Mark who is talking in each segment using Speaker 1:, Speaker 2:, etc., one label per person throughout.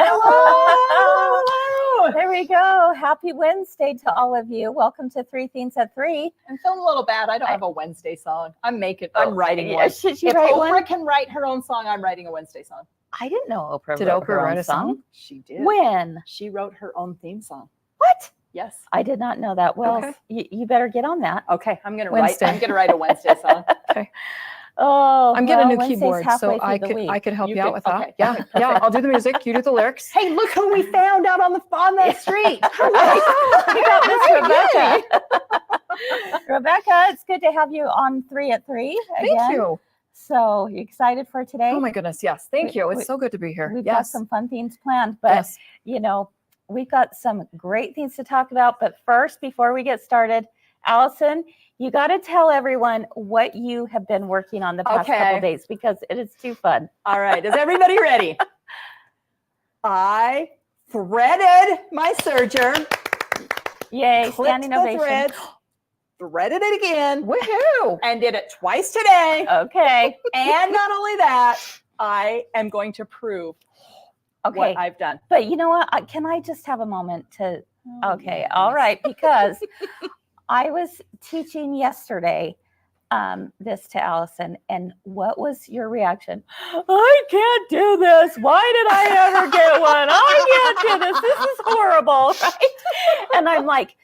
Speaker 1: Hello. There we go. Happy Wednesday to all of you. Welcome to Three Themes at Three.
Speaker 2: I'm feeling a little bad. I don't have a Wednesday song. I'm writing one.
Speaker 1: Should she
Speaker 2: if
Speaker 1: write
Speaker 2: Oprah
Speaker 1: one?
Speaker 2: can write her own song, I'm writing a Wednesday song.
Speaker 1: I didn't know Oprah
Speaker 3: Did
Speaker 1: wrote
Speaker 3: Oprah
Speaker 1: her
Speaker 3: write
Speaker 1: own
Speaker 3: a song?
Speaker 2: She did.
Speaker 1: When?
Speaker 2: She wrote her own theme song.
Speaker 1: What?
Speaker 2: Yes.
Speaker 1: I did not know that. Well,
Speaker 3: Okay.
Speaker 1: you better get on that.
Speaker 2: Okay, I'm gonna
Speaker 3: Wednesday.
Speaker 2: write a Wednesday song.
Speaker 3: Okay.
Speaker 1: Oh,
Speaker 3: I'm getting a new
Speaker 1: Wednesday's
Speaker 3: keyboard,
Speaker 1: halfway
Speaker 3: so I
Speaker 1: through the week.
Speaker 3: could help
Speaker 2: You
Speaker 3: you out
Speaker 2: could-
Speaker 3: with that.
Speaker 2: okay.
Speaker 3: Yeah, yeah. I'll do the music. You do the lyrics.
Speaker 2: Hey, look who we found out on the street.
Speaker 1: We got Miss Rebecca. Rebecca, it's good to have you on 3 at 3 again.
Speaker 3: Thank you.
Speaker 1: So, you excited for today?
Speaker 3: Oh my goodness. Yes. Thank you. It's so good to be here.
Speaker 1: We've got
Speaker 3: Yes.
Speaker 1: some fun things planned, but
Speaker 3: Yes.
Speaker 1: you know, we've got some great things to talk about. But first, before we get started, Allison, you got to tell everyone what you have been working on the past couple
Speaker 2: Okay.
Speaker 1: days because it is too fun.
Speaker 2: All right, is everybody ready? I threaded my serger.
Speaker 1: Yay,
Speaker 2: clipped
Speaker 1: standing
Speaker 2: the
Speaker 1: ovation.
Speaker 2: threads, threaded it again,
Speaker 3: Woohoo.
Speaker 2: and did it twice today.
Speaker 1: Okay.
Speaker 2: And not only that, I am going to prove
Speaker 1: Okay.
Speaker 2: what I've done.
Speaker 1: But you know what? Can I just have a moment to Okay, all right, because I was teaching yesterday this to Allison, and what was your reaction? I can't do this. Why did I ever get one? I can't do this. This is horrible, right? And I'm like,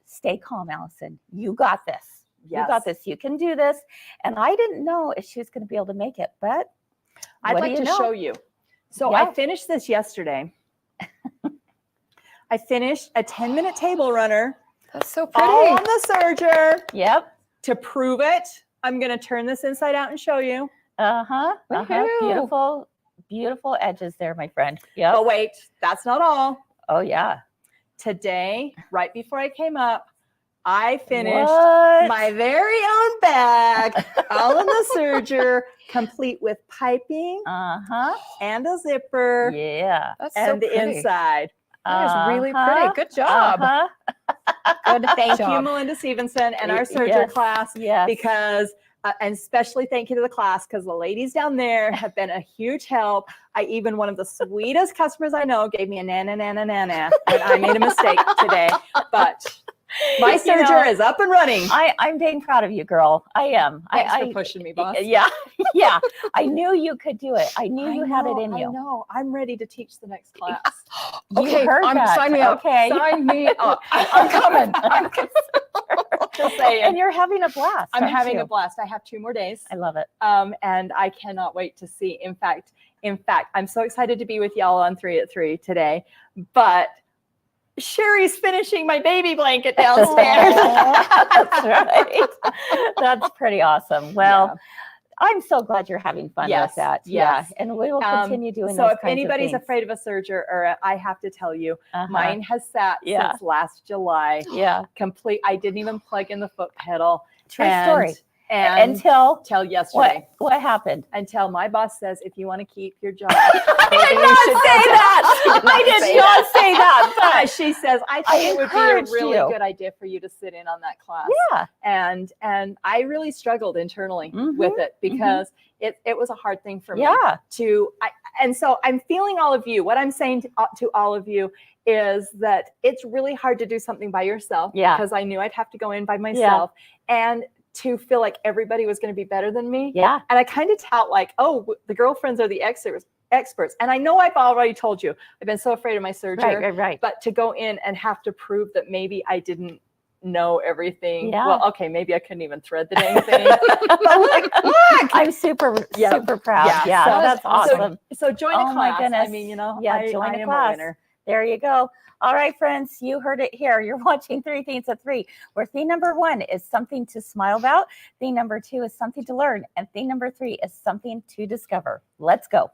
Speaker 1: stay calm, Allison. You got this.
Speaker 2: Yes.
Speaker 1: You got this. You can do this. And I didn't know if she was going to be able to make it, but
Speaker 2: I'd
Speaker 1: what do
Speaker 2: like
Speaker 1: you
Speaker 2: to
Speaker 1: know?
Speaker 2: show you. So
Speaker 1: Yeah.
Speaker 2: I finished this yesterday. I finished a 10-minute table runner
Speaker 3: That's so
Speaker 2: all
Speaker 3: pretty.
Speaker 2: on the serger.
Speaker 1: Yep.
Speaker 2: To prove it, I'm going to turn this inside out and show you.
Speaker 1: Uh-huh.
Speaker 3: Woohoo.
Speaker 1: Beautiful, beautiful edges there, my friend. Yep.
Speaker 2: But wait, that's not all.
Speaker 1: Oh, yeah.
Speaker 2: Today, right before I came up, I finished
Speaker 1: What?
Speaker 2: my very own bag, all in the serger, complete with piping
Speaker 1: Uh-huh.
Speaker 2: and a zipper
Speaker 1: Yeah.
Speaker 3: That's so
Speaker 2: and the
Speaker 3: pretty.
Speaker 2: inside.
Speaker 3: That is really
Speaker 1: Uh-huh.
Speaker 3: pretty. Good job.
Speaker 1: Uh-huh.
Speaker 3: Good
Speaker 2: Thank you,
Speaker 3: job.
Speaker 2: Melinda Stevenson, and our
Speaker 1: Y-
Speaker 2: serger
Speaker 1: yes.
Speaker 2: class,
Speaker 1: Yes.
Speaker 2: because and especially thank you to the class, because the ladies down there have been a huge help. One of the sweetest customers I know gave me a na when I made a mistake today. But my
Speaker 1: You
Speaker 2: serger
Speaker 1: know,
Speaker 2: is up and running.
Speaker 1: I'm dang proud of you, girl. I am.
Speaker 2: Thanks
Speaker 1: I
Speaker 2: for pushing me, boss.
Speaker 1: Yeah. Yeah. I knew you could do it. I knew you had it in
Speaker 2: I
Speaker 1: you.
Speaker 2: know. I'm ready to teach the next class.
Speaker 1: You
Speaker 3: Okay,
Speaker 1: heard that.
Speaker 3: sign me up.
Speaker 1: Okay.
Speaker 3: Sign me up. I'm coming.
Speaker 2: Just saying.
Speaker 1: And you're having a blast.
Speaker 2: I'm
Speaker 1: aren't
Speaker 2: having
Speaker 1: you?
Speaker 2: a blast. I have 2 more days.
Speaker 1: I love it.
Speaker 2: And I cannot wait to see. In fact, I'm so excited to be with y'all on 3 at 3 today. But Sherry's finishing my baby blanket downstairs.
Speaker 1: That's right. That's pretty awesome. Well,
Speaker 2: Yeah.
Speaker 1: I'm so glad you're having fun
Speaker 2: Yes,
Speaker 1: with that.
Speaker 2: yes.
Speaker 1: Yeah. And we will continue doing
Speaker 2: So
Speaker 1: those
Speaker 2: if
Speaker 1: kinds
Speaker 2: anybody's
Speaker 1: of things.
Speaker 2: afraid of a serger, or I have to tell you,
Speaker 1: Uh-huh.
Speaker 2: mine has sat
Speaker 1: Yeah.
Speaker 2: since last July.
Speaker 1: Yeah.
Speaker 2: Complete. I didn't even plug in the foot pedal.
Speaker 1: True story.
Speaker 2: And
Speaker 1: Until
Speaker 2: yesterday.
Speaker 1: what happened?
Speaker 2: Until my boss says, if you want to keep your job,
Speaker 1: I
Speaker 2: maybe
Speaker 1: did
Speaker 2: you
Speaker 1: not
Speaker 2: should
Speaker 1: say
Speaker 2: go
Speaker 1: that.
Speaker 2: to-
Speaker 1: I did
Speaker 2: say
Speaker 1: not say that.
Speaker 2: But
Speaker 1: But
Speaker 2: she says, I
Speaker 1: I
Speaker 2: think it would be a
Speaker 1: encouraged
Speaker 2: really
Speaker 1: you.
Speaker 2: good idea for you to sit in on that class.
Speaker 1: yeah.
Speaker 2: And I really struggled internally
Speaker 1: Mhm,
Speaker 2: with it because it was a hard thing for me
Speaker 1: Yeah.
Speaker 2: and so I'm feeling all of you. What I'm saying to all of you is that it's really hard to do something by yourself,
Speaker 1: Yeah.
Speaker 2: because I knew I'd have to go in by myself, and to feel like everybody was going to be better than me.
Speaker 1: Yeah.
Speaker 2: And I kind of tout like, oh, the girlfriends are the experts. And I know I've already told you, I've been so afraid of my serger,
Speaker 1: Right.
Speaker 2: but to go in and have to prove that maybe I didn't know everything.
Speaker 1: Yeah.
Speaker 2: Well, okay, maybe I couldn't even thread the dang thing. But like, look!
Speaker 1: I'm super proud.
Speaker 2: Yeah,
Speaker 1: Yeah.
Speaker 2: so-
Speaker 1: That's awesome.
Speaker 2: So join
Speaker 1: Oh
Speaker 2: a
Speaker 1: my
Speaker 2: class.
Speaker 1: goodness.
Speaker 2: I mean, you know,
Speaker 1: Yeah,
Speaker 2: I
Speaker 1: join a
Speaker 2: am
Speaker 1: class.
Speaker 2: a winner.
Speaker 1: There you go. All right, friends, you heard it here. You're watching 3 Themes at 3, where theme number 1 is something to smile about. Theme number 2 is something to learn. And theme number 3 is something to discover. Let's go.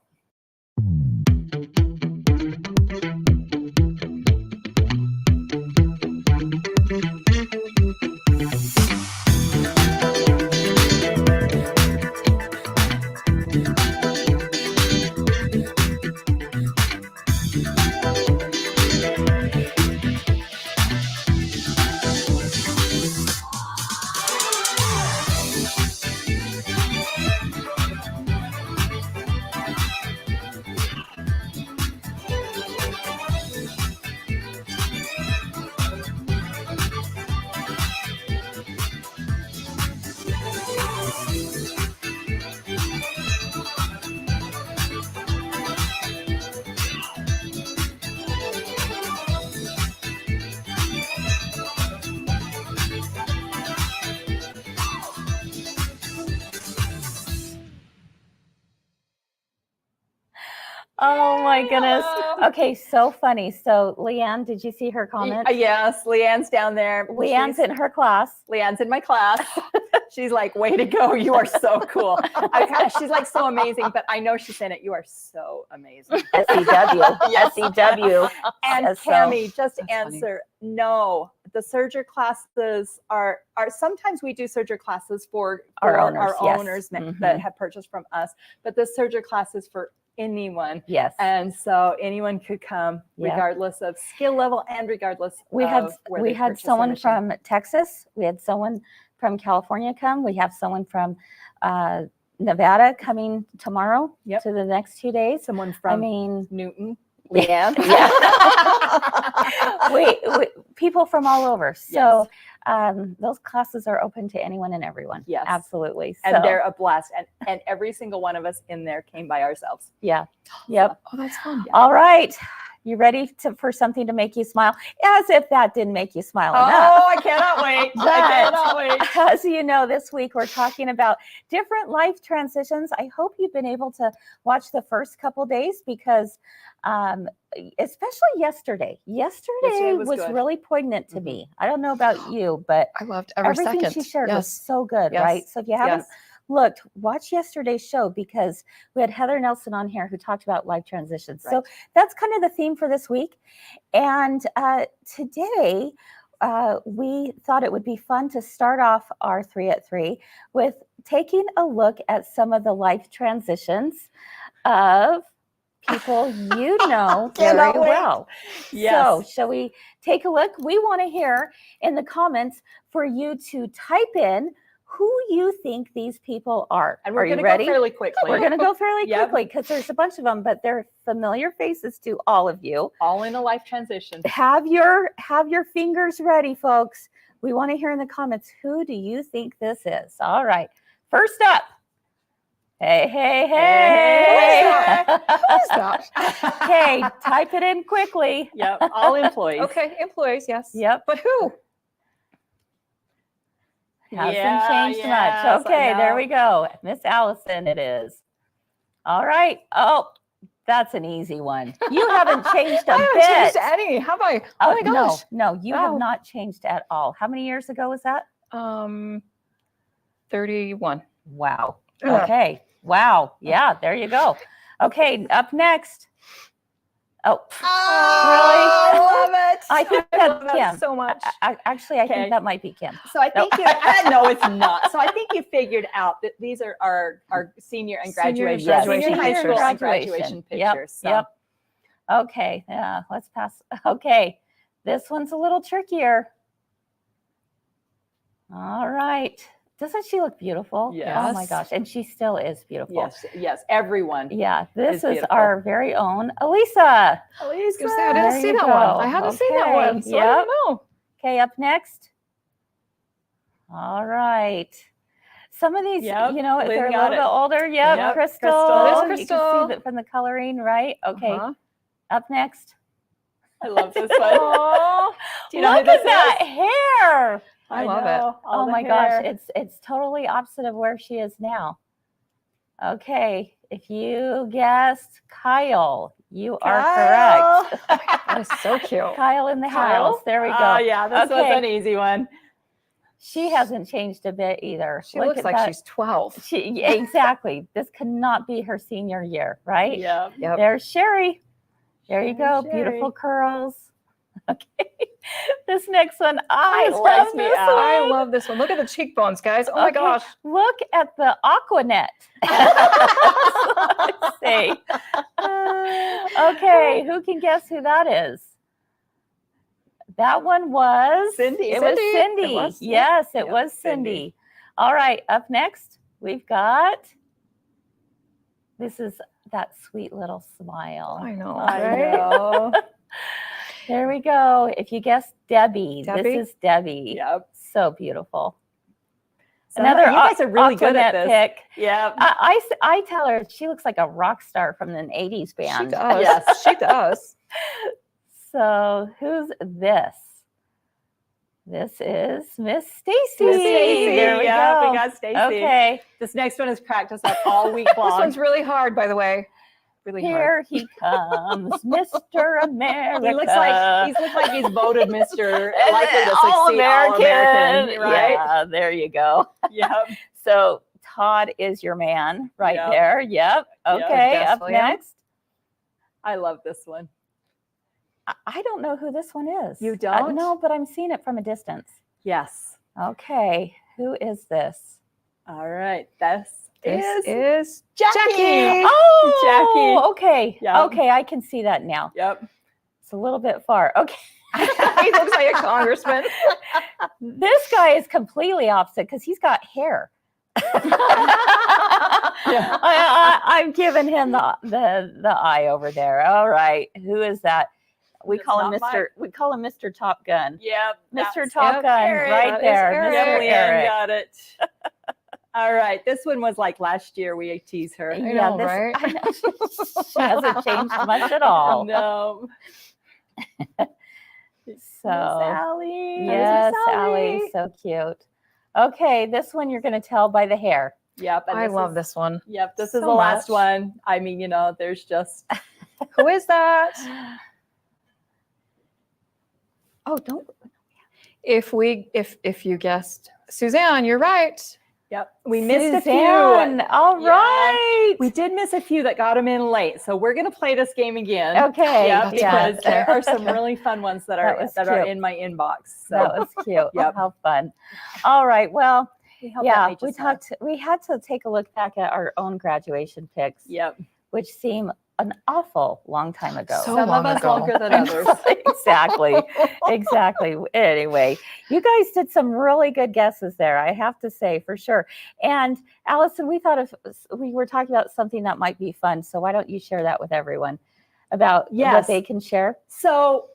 Speaker 1: Oh my goodness. Okay, so funny. So Leanne, did you see her comment?
Speaker 2: Yes, Leanne's down there.
Speaker 1: Leanne's in her class.
Speaker 2: Leanne's in my class. She's like, way to go. You are so cool. She's like so amazing, but I know she's in it. You are so amazing.
Speaker 1: SEW.
Speaker 2: Yes.
Speaker 1: SEW.
Speaker 2: And
Speaker 1: says so.
Speaker 2: Tammy, just
Speaker 3: That's funny.
Speaker 2: answer, no. The Serger classes are sometimes we do Serger classes for
Speaker 1: Our owners,
Speaker 2: our
Speaker 1: yes.
Speaker 2: owners
Speaker 1: Mhm.
Speaker 2: that have purchased from us, but the Serger classes for anyone.
Speaker 1: Yes.
Speaker 2: And so anyone could come
Speaker 1: Yeah.
Speaker 2: regardless of skill level and regardless
Speaker 1: We
Speaker 2: of
Speaker 1: had
Speaker 2: where
Speaker 1: we
Speaker 2: they
Speaker 1: had
Speaker 2: purchased their
Speaker 1: someone
Speaker 2: machine.
Speaker 1: from Texas. We had someone from California come. We have someone from Nevada coming tomorrow
Speaker 2: Yep.
Speaker 1: to the next 2 days.
Speaker 2: Someone from
Speaker 1: I mean,
Speaker 2: Newton. Leanne.
Speaker 1: we people from all over. So those classes are open to anyone and everyone.
Speaker 2: Yes.
Speaker 1: Absolutely. So,
Speaker 2: And they're a blast. And every single one of us in there came by ourselves.
Speaker 1: yeah. Yep.
Speaker 3: Oh, that's fun.
Speaker 1: All right. You ready for something to make you smile? As if that didn't make you smile enough.
Speaker 2: Oh, I cannot wait.
Speaker 1: But
Speaker 2: I cannot wait.
Speaker 1: as you know, this week we're talking about different life transitions. I hope you've been able to watch the first couple days because especially yesterday. Yesterday
Speaker 2: was
Speaker 1: was
Speaker 2: good.
Speaker 1: really poignant to me. I don't know about you, but
Speaker 3: I loved every
Speaker 1: everything
Speaker 3: second.
Speaker 1: she shared was
Speaker 3: Yes.
Speaker 1: so good,
Speaker 3: Yes.
Speaker 1: right? So if you haven't
Speaker 2: Yes.
Speaker 1: looked, watch yesterday's show because we had Heather Nelson on here who talked about life transitions. So
Speaker 2: Right.
Speaker 1: that's kind of the theme for this week. And today, we thought it would be fun to start off our 3 at 3 with taking a look at some of the life transitions of people you know very
Speaker 2: Cannot wait.
Speaker 1: well.
Speaker 2: Yes.
Speaker 1: So shall we take a look? We want to hear in the comments for you to type in who you think these people are.
Speaker 2: And we're
Speaker 1: Are you
Speaker 2: going to
Speaker 1: ready?
Speaker 2: go fairly quickly.
Speaker 1: We're going to go fairly
Speaker 2: Yep.
Speaker 1: quickly because there's a bunch of them, but they're familiar faces to all of you.
Speaker 2: All in a life transition.
Speaker 1: Have your fingers ready, folks. We want to hear in the comments, who do you think this is? All right. First up. Hey, hey, hey.
Speaker 3: Who's that?
Speaker 1: Okay, type it in quickly.
Speaker 2: Yep. All employees.
Speaker 3: Okay, employees, yes.
Speaker 1: Yep.
Speaker 3: But who?
Speaker 1: Hasn't
Speaker 2: Yeah,
Speaker 1: changed
Speaker 2: yes,
Speaker 1: much.
Speaker 2: I
Speaker 1: Okay, there
Speaker 2: know.
Speaker 1: we go. Miss Allison it is. All right. Oh, that's an easy one. You haven't changed a
Speaker 3: I haven't
Speaker 1: bit.
Speaker 3: changed any. Have I? Oh my gosh.
Speaker 1: No, you have
Speaker 3: Wow.
Speaker 1: not changed at all. How many years ago was that?
Speaker 3: 31.
Speaker 1: Wow.
Speaker 3: Ugh.
Speaker 1: Okay. Wow. Yeah, there you go. Okay, up next. Oh,
Speaker 2: I love it.
Speaker 1: I think
Speaker 3: I
Speaker 1: that's
Speaker 3: love that
Speaker 1: Kim.
Speaker 3: so much.
Speaker 1: Actually, I
Speaker 2: Okay.
Speaker 1: think that might be Kim.
Speaker 2: So I think no, it's not. So I think you figured out that these are our senior and
Speaker 3: Senior
Speaker 2: graduation,
Speaker 3: graduation
Speaker 2: senior high school
Speaker 3: pictures.
Speaker 2: and graduation
Speaker 1: Yep,
Speaker 2: pictures. So
Speaker 1: Yep. Okay. Yeah. Let's pass. Okay. This one's a little trickier. All right. Doesn't she look beautiful? Oh my
Speaker 3: Yes.
Speaker 1: gosh. And she still is beautiful.
Speaker 2: yes, everyone.
Speaker 1: Yeah. This
Speaker 2: Is
Speaker 1: is
Speaker 2: beautiful.
Speaker 1: our very own Elisa.
Speaker 3: I was gonna say, I
Speaker 1: There
Speaker 3: didn't see
Speaker 1: you
Speaker 3: that
Speaker 1: go.
Speaker 3: one. I hadn't seen that
Speaker 1: Okay,
Speaker 3: one, so I
Speaker 1: yep.
Speaker 3: don't know.
Speaker 1: Okay. Up next. All right. Some of these,
Speaker 2: Yep,
Speaker 1: if
Speaker 2: Lynn
Speaker 1: they're a
Speaker 2: got
Speaker 1: little bit
Speaker 2: it.
Speaker 1: older. Yep.
Speaker 2: Yep,
Speaker 1: Crystal.
Speaker 2: Crystal.
Speaker 3: There's
Speaker 1: You can
Speaker 3: Crystal.
Speaker 1: see that from the coloring, right? Okay.
Speaker 3: Uh-huh.
Speaker 1: Up next.
Speaker 2: I love this one.
Speaker 3: Aw,
Speaker 2: Do you know who
Speaker 1: Look
Speaker 2: this
Speaker 1: at that
Speaker 2: is?
Speaker 1: hair.
Speaker 3: I love it.
Speaker 2: know, all
Speaker 1: Oh
Speaker 2: the
Speaker 1: my
Speaker 2: hair.
Speaker 1: gosh, it's totally opposite of where she is now. Okay, if you guessed Kyle, you are correct.
Speaker 3: that is so cute.
Speaker 1: Kyle in the
Speaker 3: Kyle?
Speaker 1: house. There we go.
Speaker 2: Oh yeah, this was
Speaker 1: Okay.
Speaker 2: an easy one.
Speaker 1: She hasn't changed a bit either.
Speaker 3: She
Speaker 1: Look
Speaker 3: looks
Speaker 1: at
Speaker 3: like
Speaker 1: that.
Speaker 3: she's 12.
Speaker 1: Exactly. This cannot be her senior year, right?
Speaker 2: Yeah.
Speaker 3: Yep.
Speaker 1: There's Sherry. There you go.
Speaker 2: Sherry.
Speaker 1: Beautiful curls. Okay. This next one, I
Speaker 2: This
Speaker 1: love
Speaker 2: freaks me
Speaker 1: this
Speaker 2: out.
Speaker 1: one.
Speaker 3: I love this one. Look at the cheekbones, guys. Oh my
Speaker 1: Okay,
Speaker 3: gosh.
Speaker 1: Look at the Aquanet. Let's see. Okay, who can guess who that is? That one was
Speaker 2: Cindy.
Speaker 1: It was
Speaker 3: Cindy.
Speaker 1: Cindy.
Speaker 3: It was,
Speaker 1: Yes, it
Speaker 2: Yep,
Speaker 1: was
Speaker 2: Cindy.
Speaker 1: Cindy. All right, up next, we've got this is that sweet little smile.
Speaker 3: I know.
Speaker 2: I
Speaker 3: right?
Speaker 2: know.
Speaker 1: There we go. If you guessed Debbie,
Speaker 3: Debbie?
Speaker 1: this is Debbie.
Speaker 2: Yep.
Speaker 1: So beautiful.
Speaker 2: Another, you guys are really good at
Speaker 1: Aquanet
Speaker 2: this.
Speaker 1: pick.
Speaker 2: Yeah.
Speaker 1: I tell her she looks like a rock star from an 80s
Speaker 3: She
Speaker 1: band.
Speaker 3: does.
Speaker 2: Yes.
Speaker 3: She does.
Speaker 1: So who's this? This is Miss Stacy.
Speaker 2: Miss Stacy.
Speaker 1: There we
Speaker 2: Yeah,
Speaker 1: go.
Speaker 2: we got Stacy.
Speaker 1: Okay.
Speaker 2: This next one has cracked us up all week
Speaker 3: This
Speaker 2: long.
Speaker 3: one's really hard, by the way. really hard.
Speaker 1: Here he comes, Mr. America.
Speaker 2: He looks like he's voted Mr.
Speaker 1: And
Speaker 2: likely to
Speaker 1: All
Speaker 2: succeed
Speaker 1: American,
Speaker 2: All-American, right?
Speaker 1: Yeah, there you go.
Speaker 2: Yep.
Speaker 1: So Todd is your man right
Speaker 2: Yep.
Speaker 1: there. Yep. Okay.
Speaker 3: Guess,
Speaker 1: Up
Speaker 3: William?
Speaker 1: next.
Speaker 2: I love this one.
Speaker 1: I don't know who this one is.
Speaker 2: You don't?
Speaker 1: No, but I'm seeing it from a distance.
Speaker 2: Yes.
Speaker 1: Okay. Who is this?
Speaker 2: All right. This
Speaker 3: This
Speaker 2: is
Speaker 3: is
Speaker 2: Jackie.
Speaker 1: Oh, okay.
Speaker 2: Yeah.
Speaker 1: Okay. I can see that now.
Speaker 2: Yep.
Speaker 1: It's a little bit far. Okay.
Speaker 3: he looks like a congressman.
Speaker 1: This guy is completely opposite because he's got hair. I'm giving him the eye over there. All right, who is that? We
Speaker 2: That's
Speaker 1: call him
Speaker 2: not mine.
Speaker 1: We call him Mr. Top Gun.
Speaker 2: Yep.
Speaker 1: Mr. Top Gun,
Speaker 3: Eric.
Speaker 1: right
Speaker 3: That is
Speaker 1: there.
Speaker 3: Eric.
Speaker 2: Yep,
Speaker 1: Mr.
Speaker 2: Leanne
Speaker 1: Eric.
Speaker 2: got it. All right. This one was like last year we teased her.
Speaker 3: I know, right?
Speaker 1: I know. She hasn't changed much at all.
Speaker 2: No.
Speaker 1: So,
Speaker 2: Allie.
Speaker 1: yes,
Speaker 2: Miss
Speaker 1: Allie, so cute. Okay, this one you're going to tell by the hair.
Speaker 2: Yep. and
Speaker 3: I love this one.
Speaker 2: Yep. This is
Speaker 1: So
Speaker 2: the last
Speaker 1: much.
Speaker 2: one. I mean, there's just.
Speaker 3: Who is that?
Speaker 1: Oh, don't.
Speaker 3: If you guessed Suzanne, you're right.
Speaker 2: Yep. We missed a
Speaker 1: Suzanne,
Speaker 2: few.
Speaker 1: all
Speaker 2: Yeah.
Speaker 1: right.
Speaker 2: We did miss a few that got them in late. So we're going to play this game again.
Speaker 1: Okay.
Speaker 2: Yeah,
Speaker 3: That's
Speaker 2: because
Speaker 3: fun.
Speaker 2: there are some really fun ones that are
Speaker 1: That was cute.
Speaker 2: in my inbox. So
Speaker 1: That was cute.
Speaker 2: Yep.
Speaker 1: How fun. All right. Well,
Speaker 2: we hope that
Speaker 1: yeah,
Speaker 2: made you smile.
Speaker 1: we had to take a look back at our own graduation pics,
Speaker 2: Yep.
Speaker 1: which seem an awful long time ago.
Speaker 3: So
Speaker 2: Some
Speaker 3: long
Speaker 2: of us
Speaker 3: ago.
Speaker 2: longer than others.
Speaker 1: Exactly. Anyway, you guys did some really good guesses there, I have to say, for sure. And Allison, we were talking about something that might be fun. So why don't you share that with everyone about what
Speaker 2: Yes.
Speaker 1: they can share?
Speaker 2: So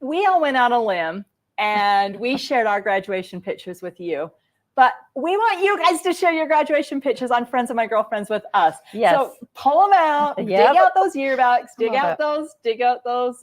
Speaker 2: we all went out on a limb and we shared our graduation pictures with you. But we want you guys to share your graduation pictures on Friends of My Girlfriends with us.
Speaker 1: Yes.
Speaker 2: So pull them out,
Speaker 1: Yep.
Speaker 2: dig out those yearbooks, dig
Speaker 3: Love
Speaker 2: out those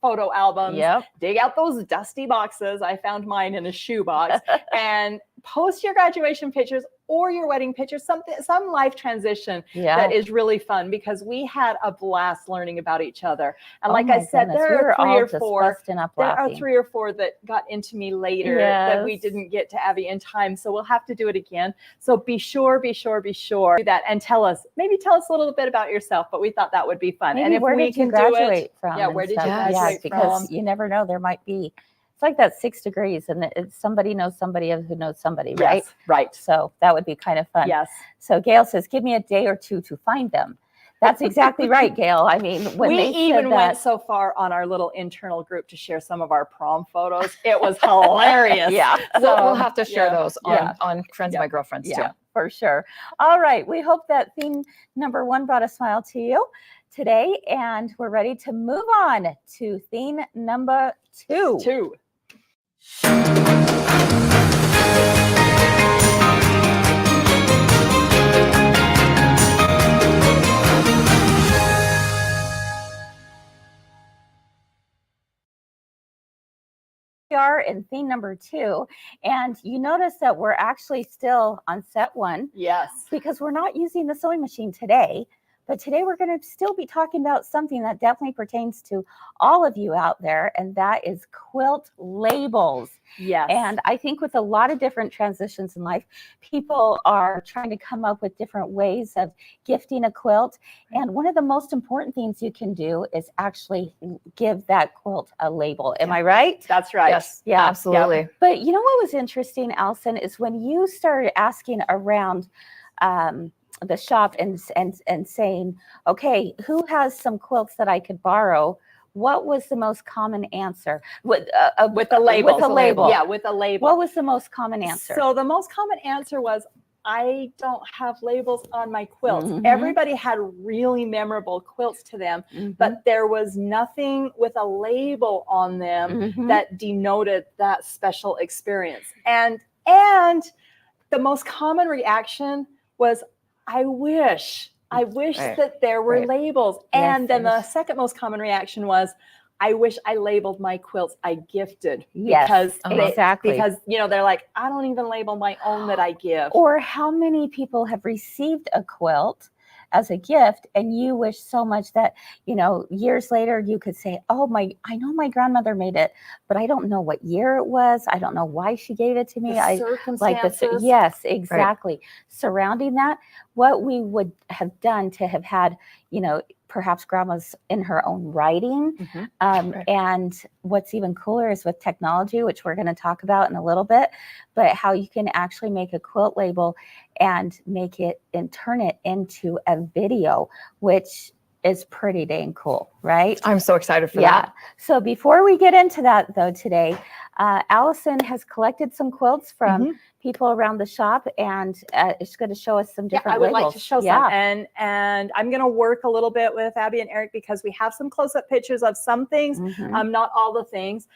Speaker 2: photo albums,
Speaker 1: Yep.
Speaker 2: dig out those dusty boxes. I found mine in a shoebox and post your graduation pictures or your wedding pictures, some life transition
Speaker 1: Yeah.
Speaker 2: that is really fun because we had a blast learning about each other. And
Speaker 1: Oh
Speaker 2: like
Speaker 1: my
Speaker 2: I said,
Speaker 1: goodness, we
Speaker 2: there
Speaker 1: were
Speaker 2: are three
Speaker 1: all
Speaker 2: or
Speaker 1: just
Speaker 2: four.
Speaker 1: busting up
Speaker 2: There are
Speaker 1: laughing.
Speaker 2: 3 or 4 that got into me later that we
Speaker 1: Yes.
Speaker 2: didn't get to Abby in time. So we'll have to do it again. So be sure do that and tell us a little bit about yourself. But we thought that would be fun.
Speaker 1: Maybe
Speaker 2: and if
Speaker 1: where
Speaker 2: we
Speaker 1: did you
Speaker 2: can
Speaker 1: graduate
Speaker 2: do it,
Speaker 1: from?
Speaker 2: yeah,
Speaker 1: and
Speaker 2: where did you
Speaker 1: stuff?
Speaker 2: graduate
Speaker 1: because
Speaker 2: from?
Speaker 1: you never know. There might be. It's like that 6 degrees, and it's somebody knows somebody who knows somebody, right?
Speaker 2: Yes, right.
Speaker 1: So that would be kind of fun.
Speaker 2: Yes.
Speaker 1: So Gail says, "Give me a day or two to find them." That's exactly right, Gail. I mean, when
Speaker 2: We
Speaker 1: they
Speaker 2: even
Speaker 1: said
Speaker 2: went
Speaker 1: that,
Speaker 2: so far on our little internal group to share some of our prom photos. It was hilarious.
Speaker 1: yeah,
Speaker 3: We'll have to share
Speaker 2: yeah,
Speaker 3: those
Speaker 1: yeah.
Speaker 3: on Friends
Speaker 2: Yeah.
Speaker 3: of My Girlfriends
Speaker 1: yeah,
Speaker 3: too.
Speaker 1: for sure. All right, we hope that theme number 1 brought a smile to you today, and we're ready to move on to theme number 2.
Speaker 2: 2.
Speaker 1: We are in theme number 2, and you notice that we're actually still on set 1
Speaker 2: Yes.
Speaker 1: because we're not using the sewing machine today. But today we're going to still be talking about something that definitely pertains to all of you out there, and that is quilt labels.
Speaker 2: Yes.
Speaker 1: And I think with a lot of different transitions in life, people are trying to come up with different ways of gifting a quilt. And one of the most important things you can do is actually give that quilt a label. Am I right?
Speaker 2: That's right.
Speaker 3: Yes,
Speaker 1: Yeah.
Speaker 3: absolutely.
Speaker 1: But you know what was interesting, Allison, is when you started asking around the shop and saying, okay, who has some quilts that I could borrow? What was the most common answer?
Speaker 2: With a label.
Speaker 1: With a label.
Speaker 2: Yeah, with a label.
Speaker 1: What was the most common answer?
Speaker 2: So the most common answer was, I don't have labels on my quilts.
Speaker 1: Mhm.
Speaker 2: Everybody had really memorable quilts to them, but there was nothing with a label on them
Speaker 1: Mhm.
Speaker 2: that denoted that special experience. And the most common reaction was, I wish
Speaker 3: Right.
Speaker 2: that there were
Speaker 1: Right.
Speaker 2: labels.
Speaker 1: Yes,
Speaker 2: And then the
Speaker 1: yes.
Speaker 2: second most common reaction was, I wish I labeled my quilts I gifted.
Speaker 1: Yes,
Speaker 2: because
Speaker 1: exactly.
Speaker 2: because they're like, I don't even label my own that I give.
Speaker 1: Or how many people have received a quilt as a gift, and you wish so much that, you know, years later you could say, oh, I know my grandmother made it, but I don't know what year it was. I don't know why she gave it to me.
Speaker 2: The
Speaker 1: I
Speaker 2: circumstances.
Speaker 1: yes, exactly. Surrounding that, what we would have done to have had, you know, perhaps grandma's in her own writing.
Speaker 3: Right.
Speaker 1: And what's even cooler is with technology, which we're going to talk about in a little bit, but how you can actually make a quilt label and make it and turn it into a video, which is pretty dang cool, right?
Speaker 3: I'm so excited for
Speaker 1: Yeah.
Speaker 3: that.
Speaker 1: So before we get into that though today, Allison has collected some quilts from people around the shop, and it's going to show us some different
Speaker 2: I would
Speaker 1: labels.
Speaker 2: like to show some, and I'm going to work a little bit with Abby and Eric because we have some close-up pictures of some things, not all the things.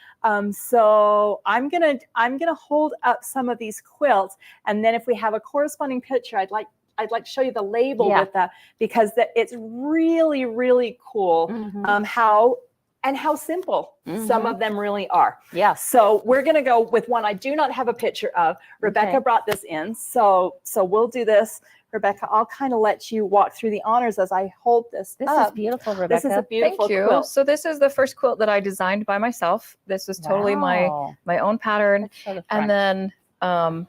Speaker 2: So I'm gonna hold up some of these quilts, and then if we have a corresponding picture, I'd like to show you the label with that, because it's really, really cool how simple some of them really are.
Speaker 1: Yeah.
Speaker 2: So we're going to go with one I do not have a picture of. Rebecca brought this in. So we'll do this. Rebecca, I'll kind of let you walk through the honors as I hold this
Speaker 1: This
Speaker 2: up.
Speaker 1: is beautiful, Rebecca.
Speaker 2: This is a beautiful
Speaker 3: Thank you.
Speaker 2: quilt.
Speaker 3: So this is the first quilt that I designed by myself. This is totally my own pattern.
Speaker 1: Let's show the front.
Speaker 3: And then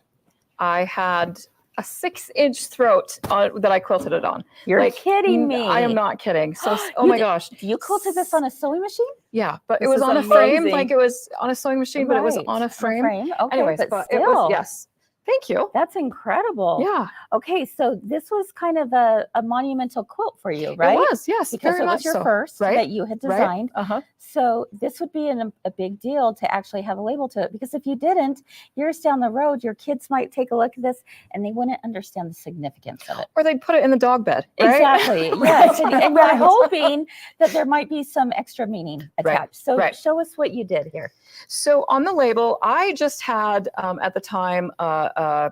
Speaker 3: I had a 6-inch throat that I quilted it on.
Speaker 1: You're kidding me.
Speaker 3: I am not kidding. So, oh my gosh.
Speaker 1: You quilted this on a sewing machine?
Speaker 3: Yeah, but it
Speaker 2: This
Speaker 3: was
Speaker 2: is
Speaker 3: on a frame,
Speaker 2: amazing.
Speaker 3: like it was on a sewing machine, but it was on a frame.
Speaker 1: Okay,
Speaker 3: Anyways,
Speaker 1: but
Speaker 3: it
Speaker 1: still,
Speaker 3: was, yes. Thank you.
Speaker 1: that's incredible.
Speaker 3: Yeah,
Speaker 1: Okay, so this was kind of a monumental quilt for you, right?
Speaker 3: it was, yes,
Speaker 1: Because
Speaker 3: very
Speaker 1: it was
Speaker 3: much
Speaker 1: your
Speaker 3: so.
Speaker 1: first
Speaker 3: Right,
Speaker 1: that you had
Speaker 3: right.
Speaker 1: designed.
Speaker 3: Uh-huh.
Speaker 1: So this would be a big deal to actually have a label to it, because if you didn't, years down the road, your kids might take a look at this and they wouldn't understand the significance of it.
Speaker 3: Or they'd put it in the dog bed, right?
Speaker 1: Exactly. Yes. And we're hoping that there might be some extra meaning attached. So show us what you did here.
Speaker 3: So on the label, I just had at the time a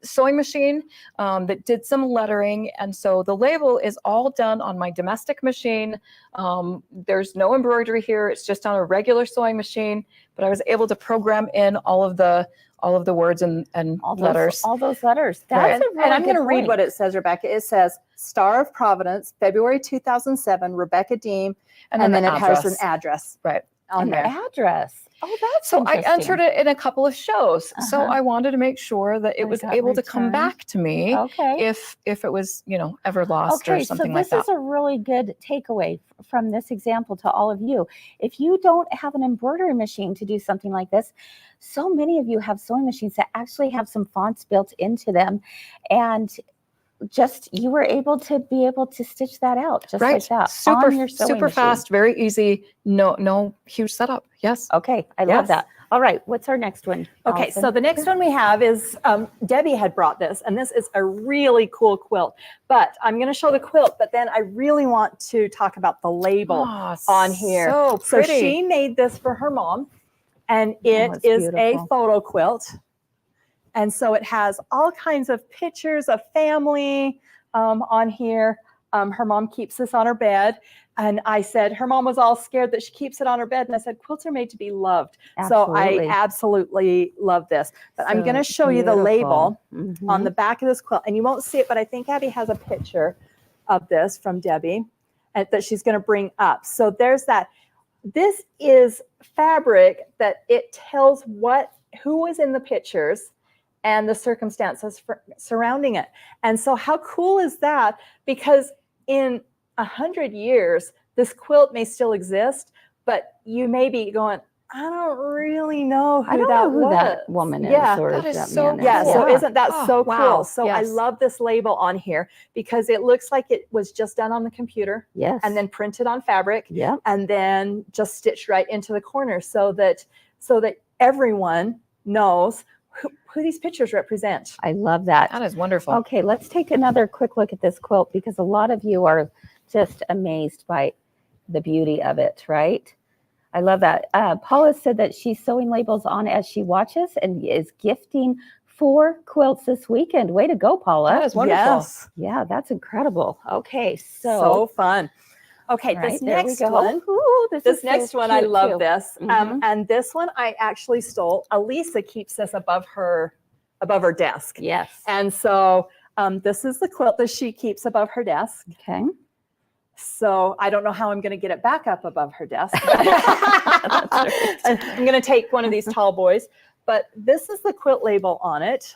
Speaker 3: sewing machine that did some lettering, and so the label is all done on my domestic machine. There's no embroidery here; it's just on a regular sewing machine. But I was able to program in all of the words and letters.
Speaker 1: All those letters. That's a really
Speaker 2: and I'm going to
Speaker 1: good
Speaker 2: read
Speaker 1: point.
Speaker 2: what it says, Rebecca. It says Star of Providence, February 2007, Rebecca Deem, and then it has an address
Speaker 3: right
Speaker 2: on
Speaker 1: An
Speaker 2: there.
Speaker 1: address. Oh, that's
Speaker 3: so I
Speaker 1: interesting.
Speaker 3: entered it in a couple of shows. So I wanted to make sure that it was
Speaker 1: got
Speaker 3: able to come
Speaker 1: returned.
Speaker 3: back to me
Speaker 1: Okay.
Speaker 3: if it was, ever lost or something like
Speaker 1: this
Speaker 3: that.
Speaker 1: is a really good takeaway from this example to all of you. If you don't have an embroidery machine to do something like this, so many of you have sewing machines that actually have some fonts built into them, and just you were able to stitch that out just like that.
Speaker 3: Super,
Speaker 1: on your sewing
Speaker 3: super
Speaker 1: machine.
Speaker 3: fast, very easy. No huge setup. Yes.
Speaker 1: Okay, I love that. All right, what's our next one?
Speaker 2: Okay,
Speaker 1: Allison?
Speaker 2: so the next one we have is Debbie had brought this, and this is a really cool quilt. But I'm going to show the quilt, but then I really want to talk about the label on here.
Speaker 3: So
Speaker 2: So
Speaker 3: pretty.
Speaker 2: she made this for her mom, and it
Speaker 1: it's
Speaker 2: is a
Speaker 1: beautiful.
Speaker 2: photo quilt. And so it has all kinds of pictures of family on here. Her mom keeps this on her bed. And I said, her mom was all scared that she keeps it on her bed. And I said, quilts are made to be loved. So I absolutely love this. But I'm going to show you the label on the back of this quilt. And you won't see it, but I think Abby has a picture of this from Debbie that she's going to bring up. So there's that. This is fabric that it tells who was in the pictures and the circumstances surrounding it. And so how cool is that? Because in 100 years, this quilt may still exist, but you may be going, I don't really know who
Speaker 1: that woman is.
Speaker 2: Yeah,
Speaker 1: or
Speaker 3: that is
Speaker 1: that
Speaker 3: so
Speaker 1: man
Speaker 2: yeah,
Speaker 1: is.
Speaker 2: so isn't that so
Speaker 3: wow.
Speaker 2: cool? So I
Speaker 3: Yes.
Speaker 2: love this label on here because it looks like it was just done on the computer
Speaker 1: Yes.
Speaker 2: and then printed on fabric
Speaker 1: Yep.
Speaker 2: and then just stitched right into the corner so that everyone knows who these pictures represent.
Speaker 1: I love that.
Speaker 3: That is wonderful.
Speaker 1: Okay, let's take another quick look at this quilt because a lot of you are just amazed by the beauty of it, right? I love that. Paula said that she's sewing labels on as she watches and is gifting 4 quilts this weekend. Way to go, Paula.
Speaker 3: That is wonderful.
Speaker 2: Yes.
Speaker 1: Yeah, that's incredible. Okay,
Speaker 2: So fun. Okay,
Speaker 1: all right,
Speaker 2: this
Speaker 1: there we
Speaker 2: next
Speaker 1: go.
Speaker 2: one.
Speaker 1: Ooh,
Speaker 2: This
Speaker 1: is so
Speaker 2: next one, I
Speaker 1: cute,
Speaker 2: love
Speaker 1: too.
Speaker 2: this.
Speaker 1: Mhm.
Speaker 2: And this one I actually stole. Elisa keeps this above her desk.
Speaker 1: Yes.
Speaker 2: And so This is the quilt that she keeps above her desk.
Speaker 1: Okay.
Speaker 2: So I don't know how I'm going to get it back up above her desk.
Speaker 1: That's right.
Speaker 2: I'm going to take one of these tall boys, but this is the quilt label on it.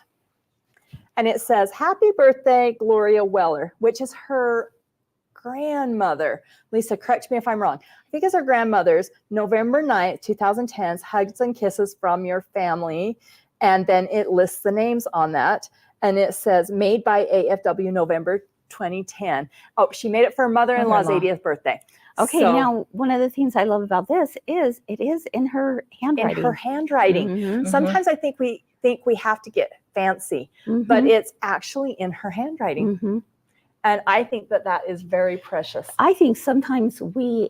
Speaker 2: And it says, "Happy birthday, Gloria Weller," which is her grandmother. Lisa, correct me if I'm wrong. I think it's her grandmother's November 9th, 2010's Hugs and Kisses from Your Family. And then it lists the names on that. And it says, "Made by AFW November 2010. Oh, she made it for her mother-in-law's
Speaker 1: Mother-in-law.
Speaker 2: 80th birthday.
Speaker 1: Okay,
Speaker 2: So,
Speaker 1: now one of the things I love about this is it is in her handwriting.
Speaker 2: in her handwriting.
Speaker 1: Mhm,
Speaker 2: Sometimes I think we have to get fancy, but
Speaker 1: mhm,
Speaker 2: it's actually in her handwriting.
Speaker 1: mhm.
Speaker 2: And I think that is very precious.
Speaker 1: I think sometimes we're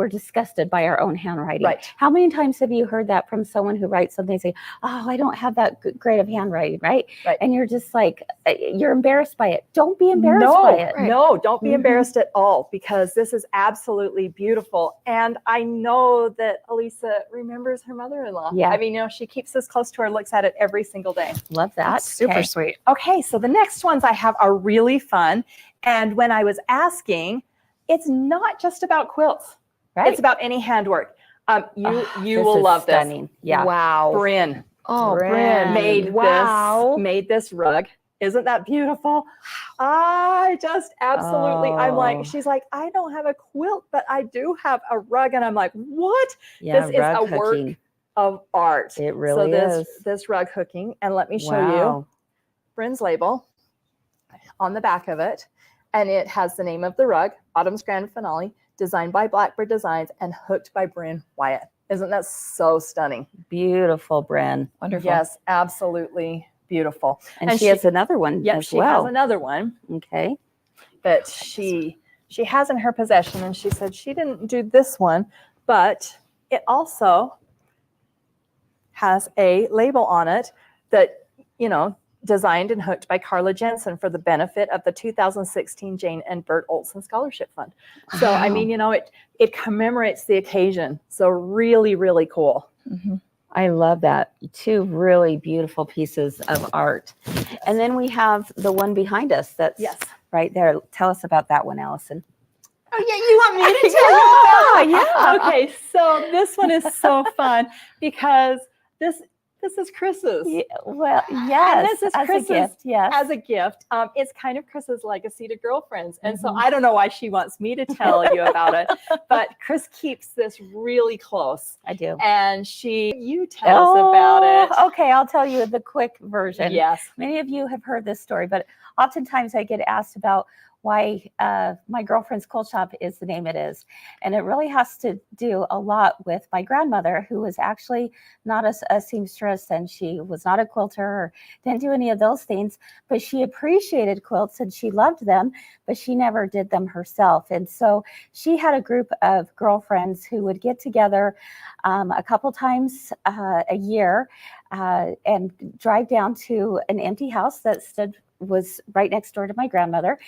Speaker 1: disgusted by our own handwriting.
Speaker 2: Right.
Speaker 1: How many times have you heard that from someone who writes something, say, "Oh, I don't have that great of handwriting," right?
Speaker 2: Right.
Speaker 1: And you're just like, you're embarrassed by it. Don't be embarrassed by it.
Speaker 2: No, don't be
Speaker 1: Mhm.
Speaker 2: embarrassed at all, because this is absolutely beautiful. And I know that Elisa remembers her mother-in-law.
Speaker 1: Yeah.
Speaker 2: I mean, she keeps this close to her, looks at it every single day.
Speaker 1: Love that.
Speaker 3: That's super
Speaker 1: Okay.
Speaker 3: sweet.
Speaker 2: Okay, so the next ones I have are really fun. And when I was asking, it's not just about quilts.
Speaker 1: Right.
Speaker 2: It's about any handwork. You
Speaker 1: This
Speaker 2: will
Speaker 1: is
Speaker 2: love
Speaker 1: stunning. Yeah.
Speaker 3: Wow.
Speaker 2: this. Bryn
Speaker 3: Oh,
Speaker 1: Bryn.
Speaker 3: Bryn.
Speaker 2: made
Speaker 3: Wow.
Speaker 2: made this rug. Isn't that beautiful? I just absolutely, I'm
Speaker 1: Oh.
Speaker 2: like, she's like, "I don't have a quilt, but I do have a rug." And I'm like, what?
Speaker 1: Yeah,
Speaker 2: This is a
Speaker 1: rug
Speaker 2: work
Speaker 1: hooking.
Speaker 2: of art.
Speaker 1: It really
Speaker 2: so
Speaker 1: is.
Speaker 2: this rug hooking, and let me show you
Speaker 1: Wow.
Speaker 2: Bryn's label on the back of it. And it has the name of the rug, Autumn's Grand Finale, designed by Blackbird Designs and hooked by Bryn Wyatt. Isn't that so stunning?
Speaker 1: Beautiful, Bryn.
Speaker 3: Wonderful.
Speaker 2: Yes, absolutely beautiful.
Speaker 1: And,
Speaker 2: And
Speaker 1: she has another one
Speaker 2: Yep,
Speaker 1: as
Speaker 2: she
Speaker 1: well.
Speaker 2: has another one
Speaker 1: Okay.
Speaker 2: that she has in her possession, and she said she didn't do this one, but it also has a label on it that, designed and hooked by Carla Jensen for the benefit of the 2016 Jane and Bert Olson Scholarship Fund. So, I mean, it commemorates the occasion. So really, really cool.
Speaker 3: Mhm.
Speaker 1: I love that. Two really beautiful pieces of art. And then we have the one behind us that's
Speaker 2: Yes.
Speaker 1: right there. Tell us about that one, Allison.
Speaker 2: Oh, yeah, you want me to tell you about it?
Speaker 1: Yeah.
Speaker 2: Okay, so this one is so fun because this is Kris's.
Speaker 1: Yeah, well, yes.
Speaker 2: this is
Speaker 1: as
Speaker 2: Kris's
Speaker 1: a gift. Yes.
Speaker 2: As a gift. It's kind of Kris's legacy to girlfriends. And so
Speaker 1: Mhm.
Speaker 2: I don't know why she wants me to tell you about it, but Kris keeps this really close.
Speaker 1: I do.
Speaker 2: And you tell us about it.
Speaker 1: Okay, I'll tell you the quick version.
Speaker 2: Yes.
Speaker 1: Many of you have heard this story, but oftentimes I get asked about why my girlfriend's quilt shop is the name it is. And it really has to do a lot with my grandmother, who was actually not a seamstress, and she was not a quilter or didn't do any of those things, but she appreciated quilts and she loved them, but she never did them herself. And so she had a group of girlfriends who would get together a couple times a year and drive down to an empty house that was right next door to my grandmother,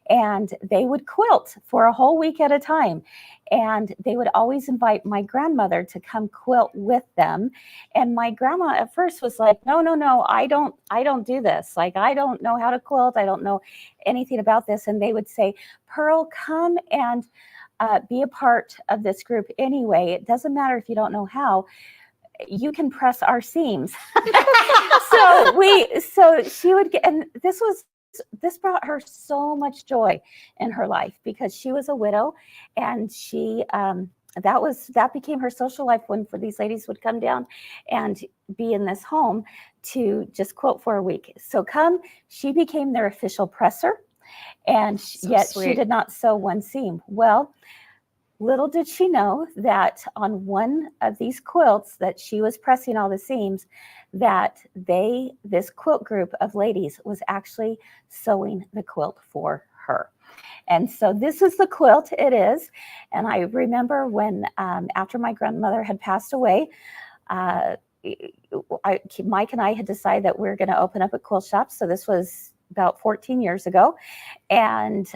Speaker 1: and they would quilt for a whole week at a time. And they would always invite my grandmother to come quilt with them. And my grandma at first was like, no, I don't do this. Like, I don't know how to quilt. I don't know anything about this. And they would say, "Pearl, come and be a part of this group anyway. It doesn't matter if you don't know how. You can press our seams." so she would get, and this brought her so much joy in her life, because she was a widow, and she that became her social life when these ladies would come down and be in this home to just quilt for a week. So she became their official presser, and yet she did not sew one seam. Well, little did she know that on one of these quilts that she was pressing all the seams, that this quilt group of ladies was actually sewing the quilt for her. And so this is the quilt it is. And I remember when, after my grandmother had passed away, Mike and I had decided that we were going to open up a quilt shop. So this was about 14 years ago. And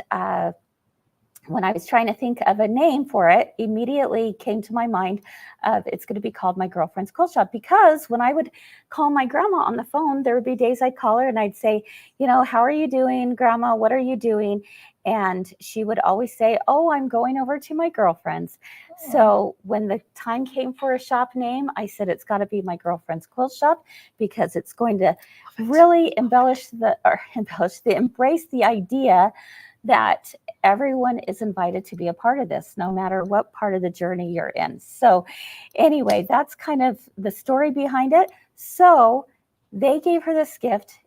Speaker 1: when I was trying to think of a name for it, immediately came to my mind of it's going to be called My Girlfriend's Quilt Shop, because when I would call my grandma on the phone, there would be days I'd call her and I'd say, how are you doing, Grandma? What are you doing? And she would always say, oh, I'm going over to my girlfriend's.
Speaker 2: Oh.
Speaker 1: So when the time came for a shop name, I said, it's got to be My Girlfriend's Quilt Shop, because it's going to really embrace the idea that everyone is invited to be a part of this, no matter what part of the journey you're in. So anyway, that's kind of the story behind it. So they gave her this gift.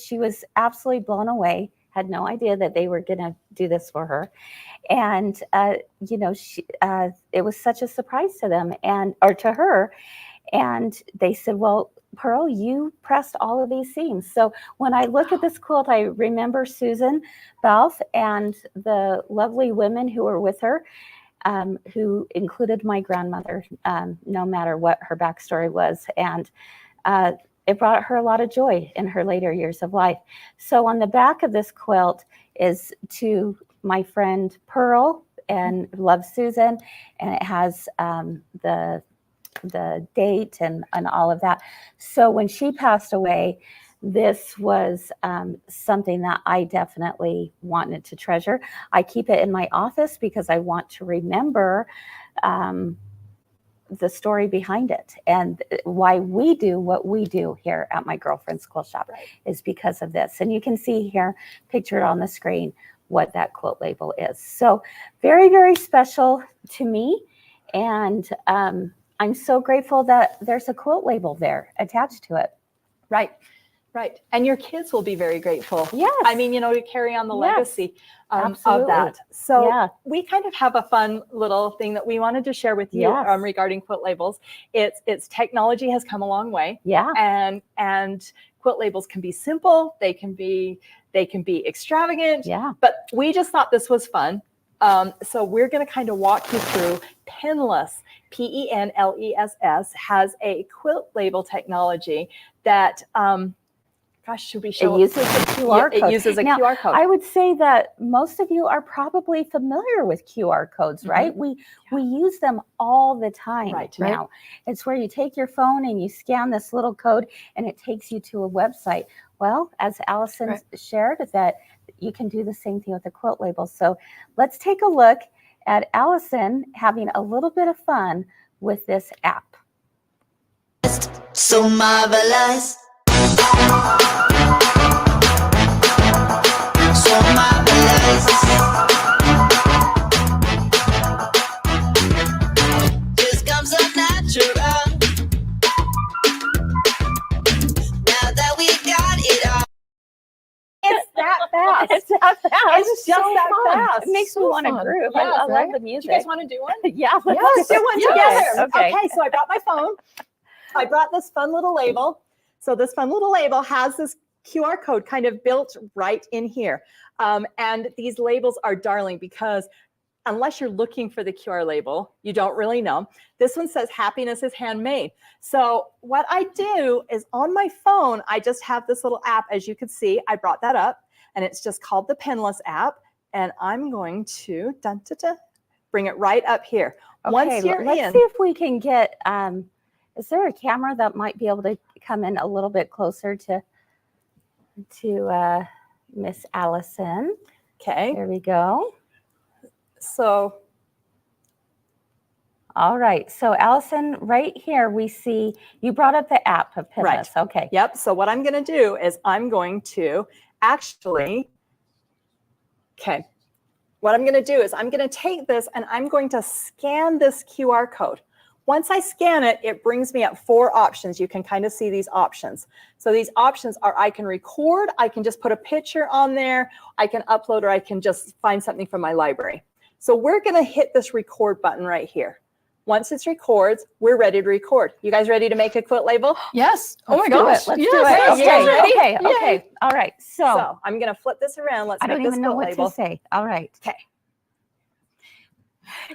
Speaker 1: She was absolutely blown away, had no idea that they were going to do this for her. And, it was such a surprise to them or to her. And they said, well, Pearl, you pressed all of these seams. So when I look at this quilt, I remember Susan Balfe and the lovely women who were with her, who included my grandmother, no matter what her backstory was. And it brought her a lot of joy in her later years of life. So on the back of this quilt is to my friend Pearl and love Susan, and it has the date and all of that. So when she passed away, this was something that I definitely wanted to treasure. I keep it in my office because I want to remember the story behind it, and why we do what we do here at My Girlfriend's Quilt Shop is because of this. And you can see here pictured on the screen what that quilt label is. So very, very special to me. And I'm so grateful that there's a quilt label there attached to it.
Speaker 2: Right. And your kids will be very grateful.
Speaker 1: Yes.
Speaker 2: I mean, to carry on the legacy of
Speaker 1: Absolutely.
Speaker 2: that. So
Speaker 1: Yeah.
Speaker 2: we kind of have a fun little thing that we wanted to share with you
Speaker 1: Yes.
Speaker 2: Regarding quilt labels. It's technology has come a long way.
Speaker 1: Yeah.
Speaker 2: And quilt labels can be simple. They can be extravagant.
Speaker 1: Yeah.
Speaker 2: But we just thought this was fun. So we're going to kind of walk you through Penless. Penless has a quilt label technology that, should we show
Speaker 1: It uses a QR code.
Speaker 2: It uses a
Speaker 1: Now,
Speaker 2: QR code.
Speaker 1: I would say that most of you are probably familiar with QR codes, right?
Speaker 2: Mm-hmm.
Speaker 1: We use them all the time
Speaker 2: Right.
Speaker 1: now. It's where you take your phone and you scan this little code and it takes you to a website. Well, as Allison shared, that you can do the same thing with the quilt label. So let's take a look at Allison having a little bit of fun with this app.
Speaker 4: So marvelous. So marvelous. Just comes up natural. Now that we got it all.
Speaker 2: It's that fast.
Speaker 1: It's that fast.
Speaker 2: It's just
Speaker 3: so
Speaker 2: that
Speaker 3: fun.
Speaker 2: fast.
Speaker 1: It makes me want to groove.
Speaker 3: Yes,
Speaker 1: I love
Speaker 3: right?
Speaker 1: the
Speaker 2: Do
Speaker 1: music.
Speaker 2: you guys want to do one?
Speaker 1: Yeah,
Speaker 2: Let's do one
Speaker 1: Yes.
Speaker 2: together.
Speaker 1: Okay.
Speaker 2: So I brought my phone. I brought this fun little label. So this fun little label has this QR code kind of built right in here. And these labels are darling because unless you're looking for the QR label, you don't really know. This one says happiness is handmade. So what I do is on my phone, I just have this little app. As you can see, I brought that up and it's just called the Penless app. And I'm going to bring it right up here.
Speaker 1: Okay,
Speaker 2: Once you're
Speaker 1: let's
Speaker 2: in,
Speaker 1: see if we can get, is there a camera that might be able to come in a little bit closer to Miss Allison?
Speaker 2: okay.
Speaker 1: There we go.
Speaker 2: So
Speaker 1: All right. So Allison, right here we see you brought up the app of Pinterest.
Speaker 2: Right.
Speaker 1: Okay.
Speaker 2: Yep. So what I'm going to do is I'm going to what I'm going to do is I'm going to take this and I'm going to scan this QR code. Once I scan it, it brings me up 4 options. You can kind of see these options. So these options are I can record, I can just put a picture on there, I can upload, or I can just find something from my library. So we're going to hit this record button right here. Once it records, we're ready to record. You guys ready to make a quilt label?
Speaker 3: Yes. Oh my
Speaker 1: Let's do
Speaker 3: gosh.
Speaker 1: it. Let's
Speaker 3: Yes.
Speaker 1: do it.
Speaker 3: Yes.
Speaker 2: You guys ready?
Speaker 1: Okay.
Speaker 2: Yay.
Speaker 1: Okay. All right.
Speaker 2: So I'm going to flip this around. Let's
Speaker 1: I
Speaker 2: make
Speaker 1: don't
Speaker 2: this
Speaker 1: even know
Speaker 2: quilt
Speaker 1: what
Speaker 2: label.
Speaker 1: to say. All right.
Speaker 2: Okay.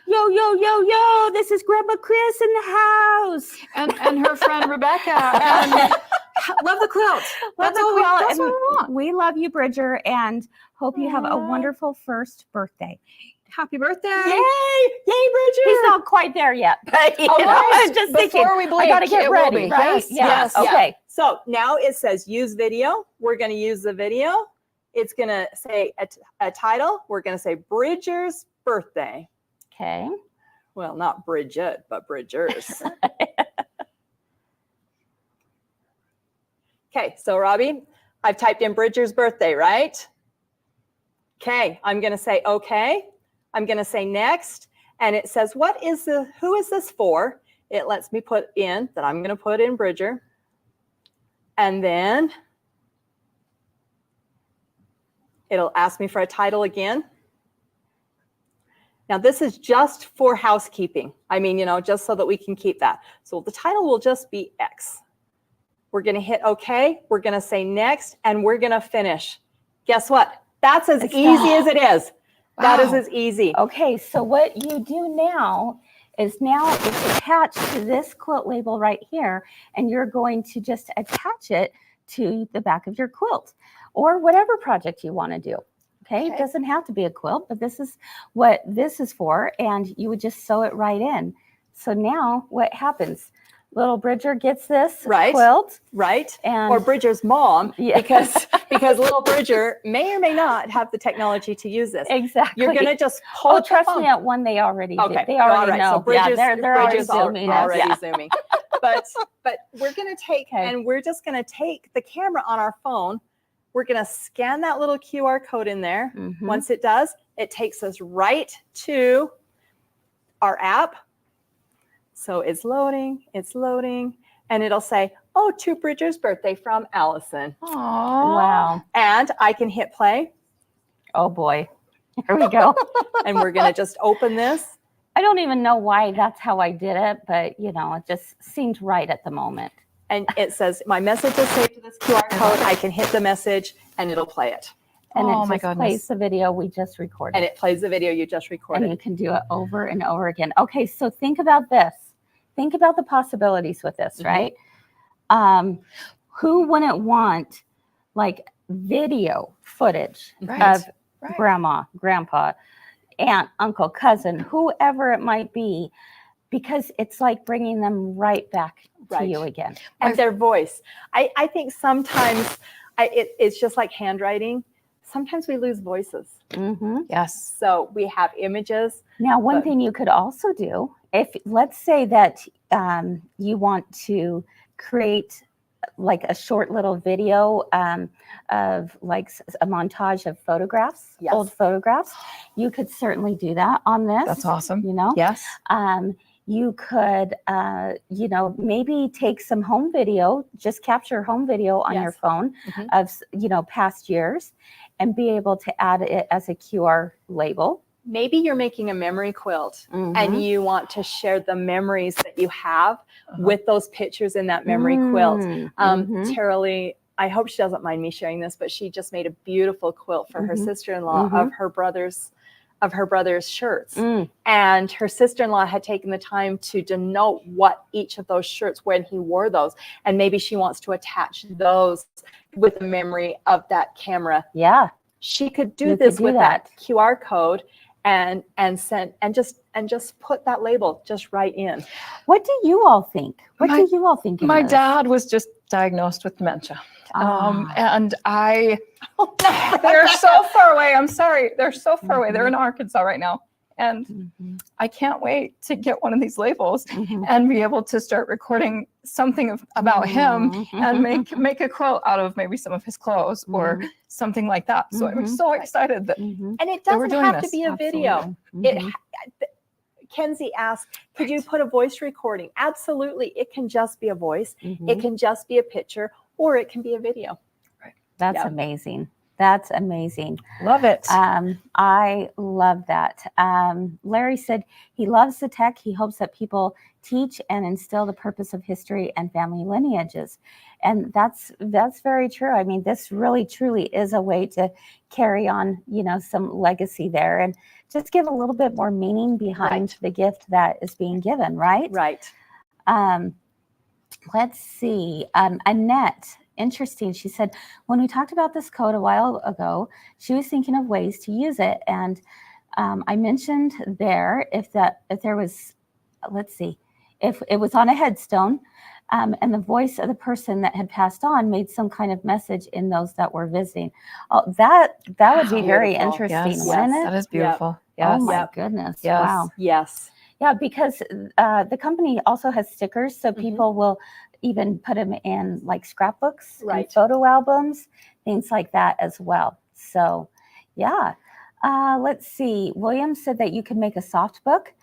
Speaker 1: Yo, yo, yo, yo. This is Grandma Kris in the house.
Speaker 3: And her friend Rebecca. And love the quilt. That's all we want.
Speaker 1: We love you, Bridger, and hope you have a
Speaker 2: Aw.
Speaker 1: wonderful first birthday.
Speaker 3: Happy birthday.
Speaker 2: Yay, Bridger.
Speaker 1: He's not quite there yet, but you
Speaker 3: Oh,
Speaker 1: know,
Speaker 3: guys,
Speaker 1: I'm just thinking,
Speaker 3: before we
Speaker 1: I got to
Speaker 3: blink,
Speaker 1: get
Speaker 3: it will
Speaker 1: ready,
Speaker 3: be.
Speaker 1: right?
Speaker 3: Yes, yes, yeah.
Speaker 1: Okay.
Speaker 2: So now it says use video. We're going to use the video. It's going to say a title. We're going to say Bridger's birthday.
Speaker 1: Okay.
Speaker 2: Well, not Bridget, but Bridger's. Okay, so Robbie, I've typed in Bridger's birthday, right? Okay, I'm going to say okay. I'm going to say next. And it says, who is this for? It lets me put in that I'm going to put in Bridger. And then it'll ask me for a title again. Now this is just for housekeeping. I mean, just so that we can keep that. So the title will just be X. We're going to hit OK. We're going to say next, and we're going to finish. Guess what? That's as easy as it is. That is as easy.
Speaker 1: Okay, so what you do now is it's attached to this quilt label right here, and you're going to just attach it to the back of your quilt or whatever project you want to do. Okay, it doesn't have to be a quilt, but this is what this is for, and you would just sew it right in. So now what happens? Little Bridger gets this quilt.
Speaker 2: Right.
Speaker 1: And
Speaker 2: or Bridger's mom,
Speaker 1: Yeah.
Speaker 2: because little Bridger may or may not have the technology to use this.
Speaker 1: Exactly.
Speaker 2: You're going to just pull
Speaker 1: Oh,
Speaker 2: it
Speaker 1: trust me, at one they already
Speaker 2: Okay.
Speaker 1: did. They already
Speaker 2: All right.
Speaker 1: know.
Speaker 2: So Bridger's,
Speaker 1: they're already
Speaker 2: Bridger's
Speaker 1: zooming.
Speaker 2: already
Speaker 1: us.
Speaker 2: zooming. But we're going to take, and we're just going to take the camera on our phone. We're going to scan that little QR code in there.
Speaker 1: Mhm.
Speaker 2: Once it does, it takes us right to our app. So it's loading, and it'll say, oh, to Bridger's birthday from Allison.
Speaker 3: Aww.
Speaker 1: Wow.
Speaker 2: And I can hit play,
Speaker 1: Oh boy. Here we go.
Speaker 2: and we're going to just open this.
Speaker 1: I don't even know why that's how I did it, but it just seemed right at the moment.
Speaker 2: And it says, my message is saved to this QR code. I can hit the message, and it'll play it.
Speaker 1: And
Speaker 3: Oh
Speaker 1: it
Speaker 3: my
Speaker 1: just
Speaker 3: goodness.
Speaker 1: plays the video we just recorded.
Speaker 2: And it plays the video you just recorded.
Speaker 1: And you can do it over and over again. Okay, so think about this. Think about the possibilities with this, right? Who wouldn't want like video footage
Speaker 3: Right,
Speaker 1: of
Speaker 3: right.
Speaker 1: grandma, grandpa, aunt, uncle, cousin, whoever it might be, because it's like bringing them right back to
Speaker 2: Right.
Speaker 1: you again.
Speaker 2: And their voice. I think sometimes it's just like handwriting. Sometimes we lose voices.
Speaker 1: Mm-hmm.
Speaker 3: Yes.
Speaker 2: So we have images.
Speaker 1: Now, one
Speaker 2: But-
Speaker 1: thing you could also do, if let's say that you want to create like a short little video of like a montage of photographs,
Speaker 2: Yes.
Speaker 1: old photographs, you could certainly do that on this.
Speaker 3: That's awesome.
Speaker 1: Yes.
Speaker 3: Yes.
Speaker 1: You could, maybe take some home video, just capture home video on your
Speaker 2: Yes.
Speaker 1: phone
Speaker 2: Mhm.
Speaker 1: of, past years, and be able to add it as a QR label.
Speaker 2: Maybe you're making a memory quilt
Speaker 1: Mhm.
Speaker 2: and you want to share the memories that you have
Speaker 3: Uh-huh.
Speaker 2: with those pictures in that memory quilt.
Speaker 1: Mhm.
Speaker 2: Tara Lee, I hope she doesn't mind me sharing this, but she just made a beautiful quilt for her
Speaker 1: Mhm.
Speaker 2: sister-in-law
Speaker 1: Mhm.
Speaker 2: of her brother's shirts.
Speaker 1: Mm.
Speaker 2: And her sister-in-law had taken the time to denote what each of those shirts, when he wore those. And maybe she wants to attach those with the memory of that camera.
Speaker 1: Yeah.
Speaker 2: She could do
Speaker 1: You could
Speaker 2: this
Speaker 1: do
Speaker 2: with that
Speaker 1: that.
Speaker 2: QR code and send and just put that label just right in.
Speaker 1: What do you all think? What
Speaker 3: My-
Speaker 1: do you all think? of
Speaker 3: My
Speaker 1: this?
Speaker 3: dad was just diagnosed with dementia.
Speaker 1: Ah.
Speaker 3: And they're so far away. I'm sorry. They're so far away. They're in Arkansas right now. And
Speaker 1: Mhm.
Speaker 3: I can't wait to get one of these labels
Speaker 1: Mhm.
Speaker 3: and be able to start recording something about him
Speaker 1: Mhm.
Speaker 3: and make a quilt out of maybe some of his clothes or something like that. So I'm
Speaker 1: Mhm.
Speaker 3: so excited that
Speaker 1: Mhm.
Speaker 2: And it
Speaker 3: That we're
Speaker 2: doesn't
Speaker 3: doing
Speaker 2: have to
Speaker 3: this.
Speaker 2: be a video.
Speaker 1: Absolutely.
Speaker 2: It Kenzie asked, could you put a voice recording? Absolutely. It can just be a voice.
Speaker 1: Mhm.
Speaker 2: It can just be a picture, or it can be a video.
Speaker 1: That's
Speaker 2: yeah.
Speaker 1: amazing. That's amazing.
Speaker 3: love it.
Speaker 1: I love that. Larry said he loves the tech. He hopes that people teach and instill the purpose of history and family lineages. And that's very true. I mean, this really truly is a way to carry on, some legacy there and just give a little bit more meaning behind
Speaker 2: Right.
Speaker 1: the gift that is being given, right?
Speaker 2: Right.
Speaker 1: Let's see. Annette, interesting. She said, when we talked about this code a while ago, she was thinking of ways to use it. And I mentioned there if there was, let's see, if it was on a headstone, and the voice of the person that had passed on made some kind of message in those that were visiting. Oh, that would be very
Speaker 2: Beautiful.
Speaker 1: interesting,
Speaker 3: Yes,
Speaker 1: wouldn't it?
Speaker 3: that is
Speaker 2: Yep.
Speaker 3: beautiful. Yes.
Speaker 1: Oh my
Speaker 2: Yep.
Speaker 1: goodness!
Speaker 3: Yes.
Speaker 1: Wow.
Speaker 2: Yes.
Speaker 1: Yeah, because the company also has stickers, so
Speaker 2: Mhm.
Speaker 1: people will even put them in like scrapbooks, and
Speaker 2: Right.
Speaker 1: photo albums, things like that as well. So, yeah. Let's see. William said that you can make a soft book.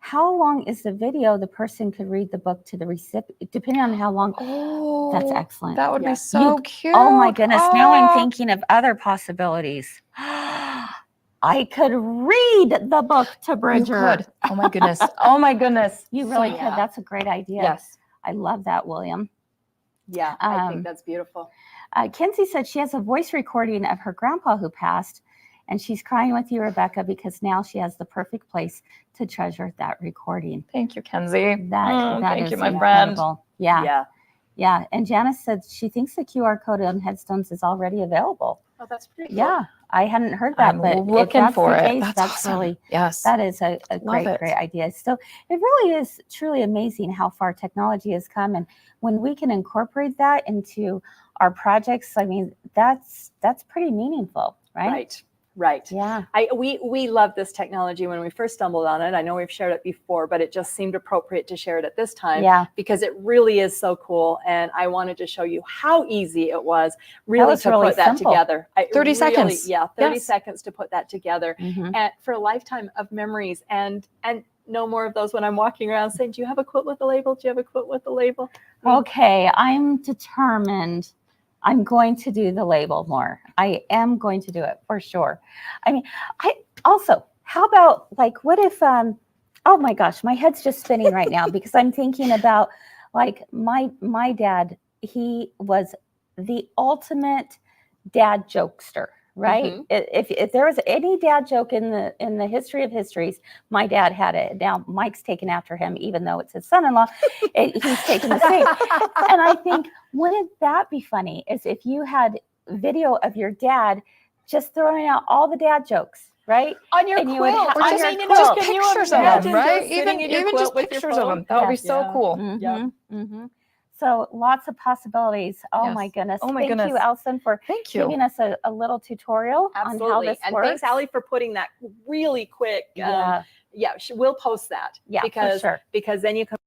Speaker 1: How long is the video the person could read the book to the recipient, depending on how long?
Speaker 3: Oh,
Speaker 1: That's excellent.
Speaker 3: That would
Speaker 2: Yeah.
Speaker 3: be so cute.
Speaker 1: Oh my goodness. Now I'm
Speaker 3: Oh.
Speaker 1: thinking of other possibilities. I could read the book to
Speaker 3: You
Speaker 1: Bridger.
Speaker 3: could. Oh my goodness. Oh my goodness.
Speaker 1: You really
Speaker 2: Yeah.
Speaker 1: could. That's a great idea.
Speaker 3: Yes.
Speaker 1: I love that, William.
Speaker 2: Yeah. I
Speaker 1: Um,
Speaker 2: think that's beautiful.
Speaker 1: Kinsey said she has a voice recording of her grandpa who passed, and she's crying with you, Rebecca, because now she has the perfect place to treasure that recording.
Speaker 3: Thank you, Kenzie.
Speaker 1: That
Speaker 3: Thank
Speaker 1: is
Speaker 3: you, my friend.
Speaker 1: incredible. Yeah. And Janice said she thinks the QR code on headstones is already available.
Speaker 2: Oh, that's pretty cool.
Speaker 1: Yeah, I hadn't heard that,
Speaker 3: I'm
Speaker 1: but if
Speaker 3: looking
Speaker 1: that's
Speaker 3: for
Speaker 1: the
Speaker 3: it.
Speaker 1: case,
Speaker 3: That's awesome.
Speaker 1: really,
Speaker 3: Yes.
Speaker 1: that is a
Speaker 3: Love
Speaker 1: great
Speaker 3: it.
Speaker 1: idea. So it really is truly amazing how far technology has come, and when we can incorporate that into our projects, I mean, that's pretty meaningful, right?
Speaker 2: Right.
Speaker 1: Yeah.
Speaker 2: We love this technology when we first stumbled on it. I know we've shared it before, but it just seemed appropriate to share it at this time
Speaker 1: Yeah.
Speaker 2: because it really is so cool. And I wanted to show you how easy it was really
Speaker 1: was
Speaker 2: to
Speaker 1: really
Speaker 2: put that
Speaker 1: simple.
Speaker 2: together.
Speaker 3: 30 seconds.
Speaker 2: Yeah, 30
Speaker 3: Yes.
Speaker 2: seconds to put that together
Speaker 1: Mhm.
Speaker 2: and for a lifetime of memories and no more of those when I'm walking around saying, do you have a quilt with a label? Do you have a quilt with a label?
Speaker 1: Okay, I'm determined. I'm going to do the label more. I am going to do it for sure. I mean, I also, how about like, what if, oh my gosh, my head's just spinning right now because I'm thinking about like my dad, he was the ultimate dad jokester, right?
Speaker 2: Mhm.
Speaker 1: If there was any dad joke in the history of histories, my dad had it. Now Mike's taken after him, even though it's his son-in-law, he's taken the same. And I think, wouldn't that be funny? Is if you had video of your dad just throwing out all the dad jokes, right?
Speaker 2: On your
Speaker 1: And you would
Speaker 2: quilt.
Speaker 1: have-
Speaker 3: Or
Speaker 1: on
Speaker 3: just,
Speaker 1: your
Speaker 2: you know,
Speaker 1: quilt.
Speaker 3: just
Speaker 2: can you
Speaker 3: pictures of
Speaker 2: imagine
Speaker 3: them, right?
Speaker 2: just sitting in your
Speaker 3: Even
Speaker 2: quilt
Speaker 3: just
Speaker 2: with your
Speaker 3: pictures of
Speaker 2: phone?
Speaker 3: them. That would be
Speaker 1: Yes.
Speaker 3: so
Speaker 2: Yeah.
Speaker 3: cool.
Speaker 1: Mhm. So lots of possibilities. Oh my
Speaker 3: Yes.
Speaker 1: goodness.
Speaker 3: Oh my
Speaker 1: Thank you,
Speaker 3: goodness.
Speaker 1: Allison, for
Speaker 3: Thank you.
Speaker 1: giving us a little tutorial on how
Speaker 2: Absolutely.
Speaker 1: this
Speaker 2: And
Speaker 1: works.
Speaker 2: thanks, Allie, for putting that really quick.
Speaker 1: Yeah,
Speaker 2: We'll post that.
Speaker 1: yeah,
Speaker 2: because,
Speaker 1: for sure.
Speaker 2: Because then you can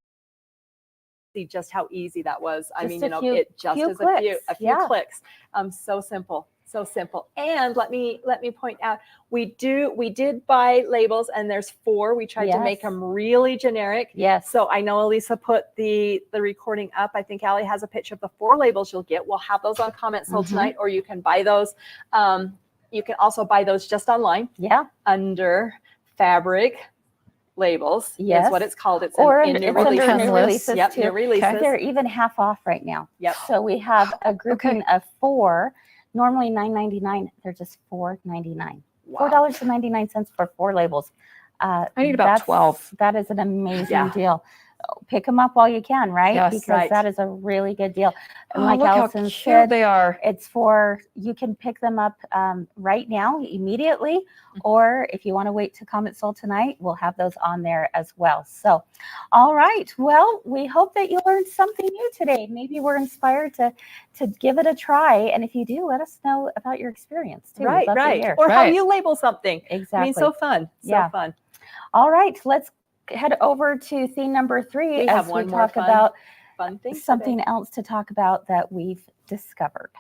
Speaker 2: see just how easy that was. I
Speaker 1: Just
Speaker 2: mean,
Speaker 1: a
Speaker 2: you know,
Speaker 1: few-
Speaker 2: it just
Speaker 1: few
Speaker 2: is
Speaker 1: clicks.
Speaker 2: a few
Speaker 1: Yeah.
Speaker 2: clicks. So simple. So simple. And let me point out, we did buy labels and there's 4. We tried to make
Speaker 1: Yes.
Speaker 2: them really generic.
Speaker 1: Yes.
Speaker 2: So I know Elisa put the recording up. I think Allie has a picture of the 4 labels you'll get. We'll have those on Comment Sold
Speaker 1: Mhm.
Speaker 2: tonight, or you can buy those. You can also buy those just online
Speaker 1: Yeah.
Speaker 2: under fabric labels.
Speaker 1: Yes.
Speaker 2: Is what it's called. It's
Speaker 1: Or
Speaker 2: in
Speaker 1: it's
Speaker 2: new
Speaker 1: under
Speaker 2: releases.
Speaker 1: new releases
Speaker 2: Yep,
Speaker 1: too.
Speaker 2: new releases.
Speaker 1: They're even half off right now.
Speaker 2: Yep.
Speaker 1: So we have a grouping of 4, normally $9.99. They're just $4.99.
Speaker 2: Wow.
Speaker 1: $4.99 for 4 labels.
Speaker 3: I need about 12.
Speaker 1: That is an amazing
Speaker 2: Yeah.
Speaker 1: deal. Pick them up while you can, right?
Speaker 3: Yes.
Speaker 1: Because
Speaker 2: Right.
Speaker 1: that is a really good deal. And
Speaker 3: Oh,
Speaker 1: like
Speaker 3: look how
Speaker 1: Allison
Speaker 3: cute
Speaker 1: said,
Speaker 3: they are.
Speaker 1: it's for, you can pick them up right now, immediately,
Speaker 2: Mm-hmm.
Speaker 1: or if you want to wait to Comment Sold tonight, we'll have those on there as well. So, all right. Well, we hope that you learned something new today. Maybe we're inspired to give it a try. And if you do, let us know about your experience too. We'd
Speaker 2: Right,
Speaker 1: love to
Speaker 2: right.
Speaker 1: hear.
Speaker 2: Or how
Speaker 3: Right.
Speaker 2: you label something.
Speaker 1: Exactly.
Speaker 2: I mean, so fun. So
Speaker 1: Yeah.
Speaker 2: fun.
Speaker 1: All right. Let's head over to theme number 3
Speaker 2: We
Speaker 1: as
Speaker 2: have
Speaker 1: we
Speaker 2: one more
Speaker 1: talk
Speaker 2: fun
Speaker 1: about
Speaker 2: thing.
Speaker 1: something else to talk about that we've discovered.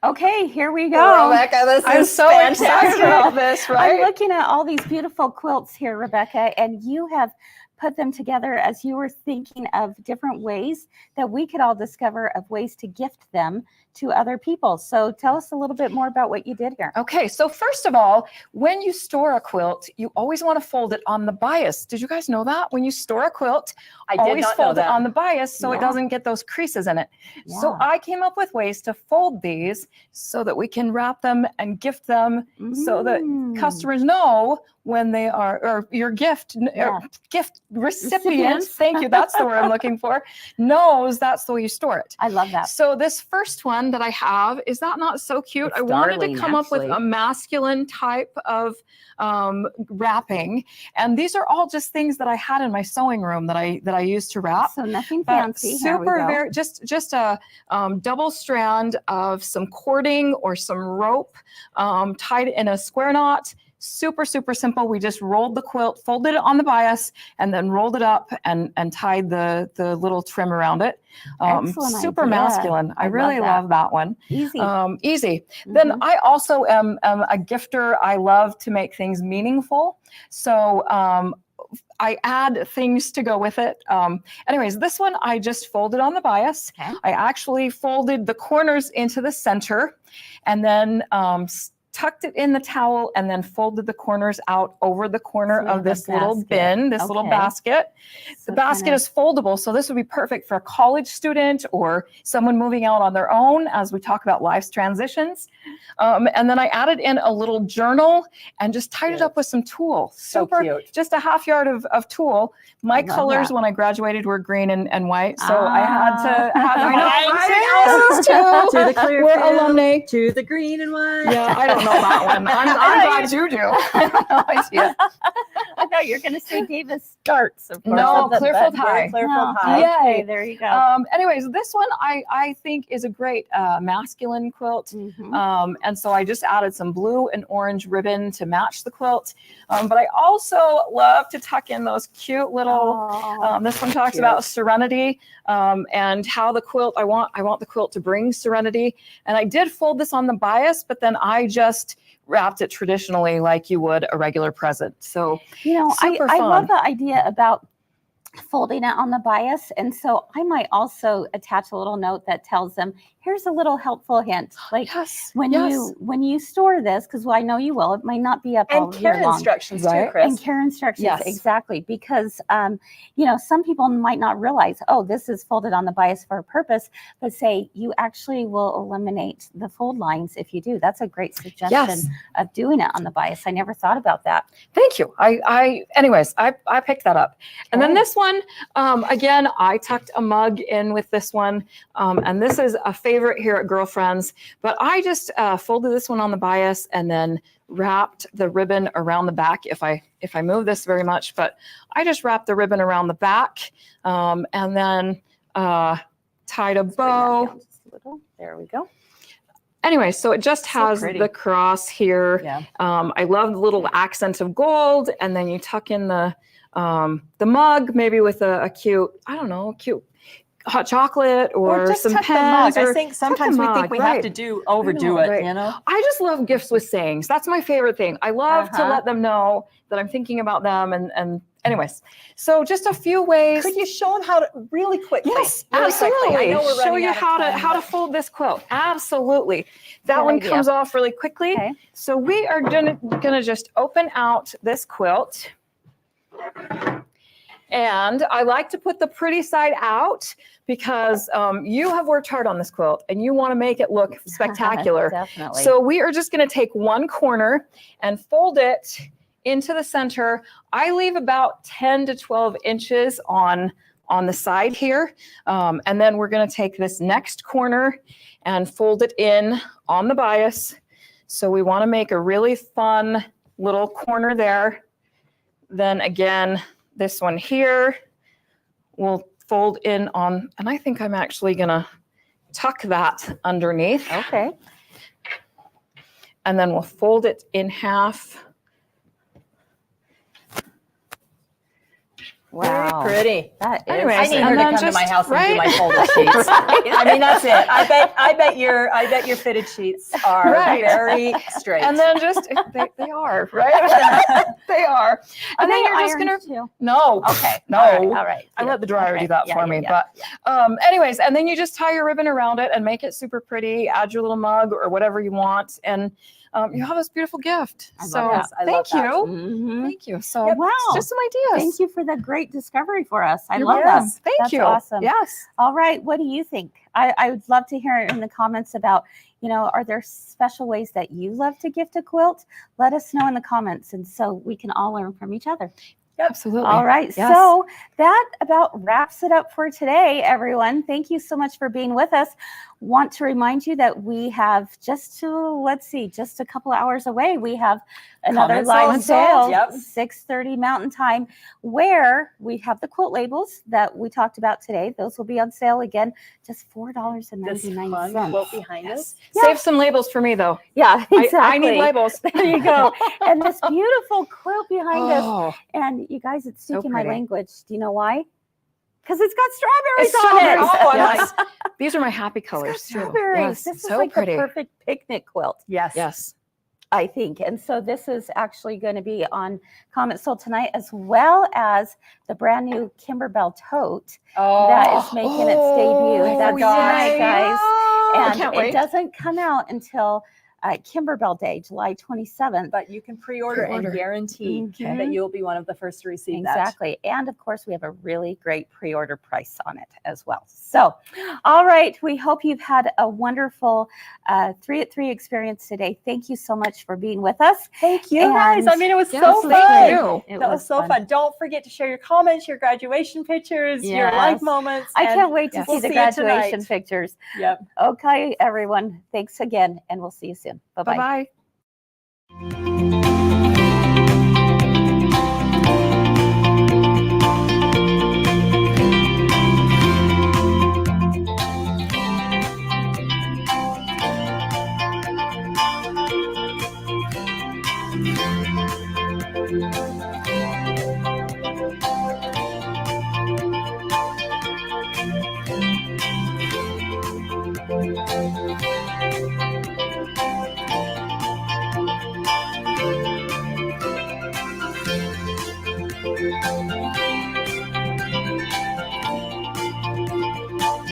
Speaker 1: Okay, here we go.
Speaker 2: Rebecca, this
Speaker 3: I'm
Speaker 2: is
Speaker 3: so
Speaker 2: fantastic.
Speaker 3: excited about this,
Speaker 1: I'm
Speaker 3: right?
Speaker 1: looking at all these beautiful quilts here, Rebecca, and you have put them together as you were thinking of different ways that we could all discover of ways to gift them to other people. So tell us a little bit more about what you did here.
Speaker 3: Okay, so first of all, when you store a quilt, you always want to fold it on the bias. Did you guys know that? When you store a quilt,
Speaker 2: I did
Speaker 3: always
Speaker 2: not know
Speaker 3: fold it
Speaker 2: that.
Speaker 3: on the bias so it
Speaker 1: Yeah.
Speaker 3: doesn't get those creases in it. So
Speaker 1: Yeah.
Speaker 3: I came up with ways to fold these so that we can wrap them and gift them so that customers know when they are, or your gift,
Speaker 1: Yeah.
Speaker 3: gift recipient,
Speaker 1: Recipients.
Speaker 3: thank you, that's the word I'm looking for, knows that's the way you store it.
Speaker 1: I love that.
Speaker 3: So this first one that I have, is that not so cute?
Speaker 2: It's
Speaker 3: I wanted
Speaker 2: darling,
Speaker 3: to come up with
Speaker 2: actually.
Speaker 3: a masculine type of wrapping. And these are all just things that I had in my sewing room that I used to wrap.
Speaker 1: So nothing
Speaker 3: But
Speaker 1: fancy. Here we
Speaker 3: super,
Speaker 1: go.
Speaker 3: very, just a double strand of some cording or some rope tied in a square knot. Super, super simple. We just rolled the quilt, folded it on the bias, and then rolled it up and tied the little trim around it.
Speaker 1: Excellent
Speaker 3: Super
Speaker 1: idea.
Speaker 3: masculine. I
Speaker 1: I love
Speaker 3: really
Speaker 1: that.
Speaker 3: love that one.
Speaker 1: Easy.
Speaker 3: Easy. Then
Speaker 1: Mhm.
Speaker 3: I also am a gifter. I love to make things meaningful. So I add things to go with it. Anyways, this one I just folded on the bias.
Speaker 1: Okay.
Speaker 3: I actually folded the corners into the center and then tucked it in the towel and then folded the corners out over the corner
Speaker 1: So we
Speaker 3: of
Speaker 1: have a
Speaker 3: this little
Speaker 1: basket.
Speaker 3: bin, this little
Speaker 1: Okay.
Speaker 3: basket.
Speaker 1: So
Speaker 3: The basket
Speaker 1: kind of-
Speaker 3: is foldable, so this would be perfect for a college student or someone moving out on their own as we talk about life's transitions. And then I added in a little journal and just tied it up with some tulle.
Speaker 2: So
Speaker 3: Super,
Speaker 2: cute.
Speaker 3: just a half yard of tulle. My
Speaker 1: I love
Speaker 3: colors
Speaker 1: that.
Speaker 3: when I graduated were green and white, so I had to have
Speaker 2: I know,
Speaker 3: mine. Alice's too.
Speaker 2: To the clear
Speaker 3: We're
Speaker 2: field,
Speaker 3: alumni.
Speaker 2: to the green and white.
Speaker 3: Yeah, I don't know that one. I'm glad you do. I have no idea.
Speaker 1: I thought you were going to say Davis Darts. Of course,
Speaker 3: No,
Speaker 1: of the
Speaker 3: Clearfield
Speaker 1: button.
Speaker 3: High.
Speaker 2: Clearfield
Speaker 1: Oh,
Speaker 2: High.
Speaker 1: okay,
Speaker 3: Yay.
Speaker 1: there you go.
Speaker 3: Anyways, this one I think is a great masculine quilt.
Speaker 1: Mhm.
Speaker 3: And so I just added some blue and orange ribbon to match the quilt. But I also love to tuck in those cute little,
Speaker 1: Oh,
Speaker 3: this one talks
Speaker 2: cute.
Speaker 3: about serenity and how the quilt, I want the quilt to bring serenity. And I did fold this on the bias, but then I just wrapped it traditionally like you would a regular present. So
Speaker 1: you know,
Speaker 3: super
Speaker 1: I love
Speaker 3: fun.
Speaker 1: the idea about folding it on the bias. And so I might also attach a little note that tells them, here's a little helpful hint. Like
Speaker 3: yes,
Speaker 1: when
Speaker 3: yes.
Speaker 1: you store this, because I know you will, it might not be up all
Speaker 2: And
Speaker 1: year
Speaker 2: care
Speaker 1: long.
Speaker 2: instructions too,
Speaker 3: Right.
Speaker 2: Kris.
Speaker 1: And care instructions,
Speaker 3: Yes.
Speaker 1: exactly. Because, some people might not realize, oh, this is folded on the bias for a purpose, but say you actually will eliminate the fold lines if you do. That's a great suggestion
Speaker 3: Yes.
Speaker 1: of doing it on the bias. I never thought about that.
Speaker 3: Thank you. Anyways, I picked that up. And then
Speaker 1: Okay.
Speaker 3: this one, again, I tucked a mug in with this one. And this is a favorite here at Girlfriends, but I just folded this one on the bias and then wrapped the ribbon around the back if I move this very much, but I just wrapped the ribbon around the back and then tied a
Speaker 1: Bring that
Speaker 3: bow.
Speaker 1: down just a little. There we go.
Speaker 3: Anyway, so it just
Speaker 2: So
Speaker 3: has
Speaker 2: pretty.
Speaker 3: the cross here.
Speaker 2: Yeah.
Speaker 3: I love the little accent of gold, and then you tuck in the mug, maybe with a cute, cute hot chocolate or
Speaker 2: just
Speaker 3: some
Speaker 2: tuck the
Speaker 3: pens.
Speaker 2: mug. I
Speaker 3: or
Speaker 2: think
Speaker 3: tuck
Speaker 2: sometimes
Speaker 3: the
Speaker 2: we
Speaker 3: mug,
Speaker 2: think we have
Speaker 3: right.
Speaker 2: to overdo
Speaker 3: know,
Speaker 2: it,
Speaker 3: right.
Speaker 2: you know?
Speaker 3: I just love gifts with sayings. That's my favorite thing. I love to
Speaker 1: Uh-huh.
Speaker 3: let them know that I'm thinking about them. And anyways, so just a few ways.
Speaker 2: Could you show them how to really quickly?
Speaker 3: Yes,
Speaker 2: really quickly.
Speaker 3: absolutely.
Speaker 2: I know we're
Speaker 3: Show
Speaker 2: running
Speaker 3: you
Speaker 2: out of
Speaker 3: how
Speaker 2: time,
Speaker 3: to
Speaker 2: but-
Speaker 3: fold this quilt. Absolutely. That
Speaker 1: Good
Speaker 3: one
Speaker 1: idea.
Speaker 3: comes off really quickly.
Speaker 1: Okay.
Speaker 3: So we are gonna just open out this quilt. And I like to put the pretty side out because you have worked hard on this quilt and you want to make it look spectacular.
Speaker 1: Definitely.
Speaker 3: So we are just going to take one corner and fold it into the center. I leave about 10 to 12 inches on the side here. And then we're going to take this next corner and fold it in on the bias. So we want to make a really fun little corner there. Then again, this one here will fold in on, and I think I'm actually going to tuck that underneath.
Speaker 1: Okay.
Speaker 3: And then we'll fold it in half
Speaker 1: Wow.
Speaker 2: Very pretty.
Speaker 1: That is.
Speaker 3: Anyways,
Speaker 2: I need
Speaker 3: and
Speaker 2: her to
Speaker 3: then
Speaker 2: come to my
Speaker 3: just-
Speaker 2: house and do
Speaker 3: right?
Speaker 2: my folded sheets. I mean, that's it. I bet your fitted sheets are
Speaker 3: Right.
Speaker 2: very straight.
Speaker 3: And then just they are right. They are. And then you're just gonna
Speaker 1: too.
Speaker 3: no.
Speaker 1: Okay.
Speaker 3: No.
Speaker 1: All right.
Speaker 3: I let the dryer
Speaker 1: Okay.
Speaker 3: do that
Speaker 1: Yeah,
Speaker 3: for
Speaker 1: yeah,
Speaker 3: me.
Speaker 1: yeah.
Speaker 3: But anyways, and then you just tie your ribbon around it and make it super pretty. Add your little mug or whatever you want, and you have this beautiful gift.
Speaker 1: I love
Speaker 3: So
Speaker 1: that.
Speaker 2: I love
Speaker 3: thank
Speaker 2: that.
Speaker 3: you.
Speaker 1: Mhm.
Speaker 3: Thank you. So
Speaker 1: Wow.
Speaker 3: just some ideas.
Speaker 1: Thank you for the great discovery for us. I
Speaker 3: You're
Speaker 1: love
Speaker 3: welcome.
Speaker 1: that.
Speaker 3: Thank
Speaker 1: That's
Speaker 3: you.
Speaker 1: awesome.
Speaker 3: Yes.
Speaker 1: All right. What do you think? I would love to hear in the comments about, are there special ways that you love to gift a quilt? Let us know in the comments. And so we can all learn from each other.
Speaker 3: Absolutely.
Speaker 1: All right.
Speaker 3: Yes.
Speaker 1: So that about wraps it up for today, everyone. Thank you so much for being with us. Want to remind you that we have just a couple of hours away, we have another
Speaker 2: Comment
Speaker 1: live
Speaker 2: sale.
Speaker 1: sale,
Speaker 2: Yep.
Speaker 1: 6:30 Mountain Time, where we have the quilt labels that we talked about today. Those will be on sale again, just
Speaker 2: This
Speaker 1: $4.99.
Speaker 2: fun quilt behind us.
Speaker 1: Yeah.
Speaker 3: Save some labels for me though.
Speaker 1: Yeah, exactly.
Speaker 3: I need labels.
Speaker 1: There you go. And this beautiful quilt behind us.
Speaker 3: Oh,
Speaker 1: And you guys, it's
Speaker 3: So
Speaker 1: speaking my
Speaker 3: pretty.
Speaker 1: language. Do you know why? Because it's got strawberries
Speaker 3: it's
Speaker 1: on
Speaker 3: strawberry.
Speaker 1: it.
Speaker 3: Oh, I'm
Speaker 1: Yes.
Speaker 3: like, these are my happy colors too.
Speaker 1: Strawberries.
Speaker 3: Yes,
Speaker 1: This is
Speaker 3: so
Speaker 1: like
Speaker 3: pretty.
Speaker 1: the perfect picnic quilt,
Speaker 2: Yes.
Speaker 3: Yes.
Speaker 1: I think. And so this is actually going to be on Comment Sold tonight, as well as the brand new Kimberbell tote
Speaker 2: Oh,
Speaker 1: that is making its debut.
Speaker 3: Oh,
Speaker 1: That's
Speaker 2: yay.
Speaker 1: right, guys.
Speaker 3: I
Speaker 1: And
Speaker 3: can't
Speaker 1: it
Speaker 3: wait.
Speaker 1: doesn't come out until Kimberbell Day, July 27th.
Speaker 2: but you can pre-order and
Speaker 3: Pre-order.
Speaker 2: guarantee
Speaker 1: Mhm.
Speaker 2: that you'll be one of the first to receive that.
Speaker 1: Exactly. And of course, we have a really great pre-order price on it as well. So, all right. We hope you've had a wonderful 3 at 3 experience today. Thank you so much for being with us.
Speaker 2: Thank you guys. I
Speaker 1: And-
Speaker 2: mean, it was
Speaker 3: Yes,
Speaker 2: so
Speaker 3: thank
Speaker 2: fun.
Speaker 3: you.
Speaker 1: It
Speaker 2: That was so fun. Don't forget to share your comments, your graduation pictures, your life
Speaker 1: Yes.
Speaker 2: moments.
Speaker 1: I
Speaker 2: and
Speaker 1: can't wait to
Speaker 3: yes.
Speaker 1: see
Speaker 2: we'll
Speaker 1: the
Speaker 2: see you
Speaker 1: graduation
Speaker 2: tonight.
Speaker 1: pictures.
Speaker 2: Yep.
Speaker 1: Okay, everyone. Thanks again, and we'll see you soon. Bye-bye.
Speaker 3: Bye-bye.
Speaker 4: Bye.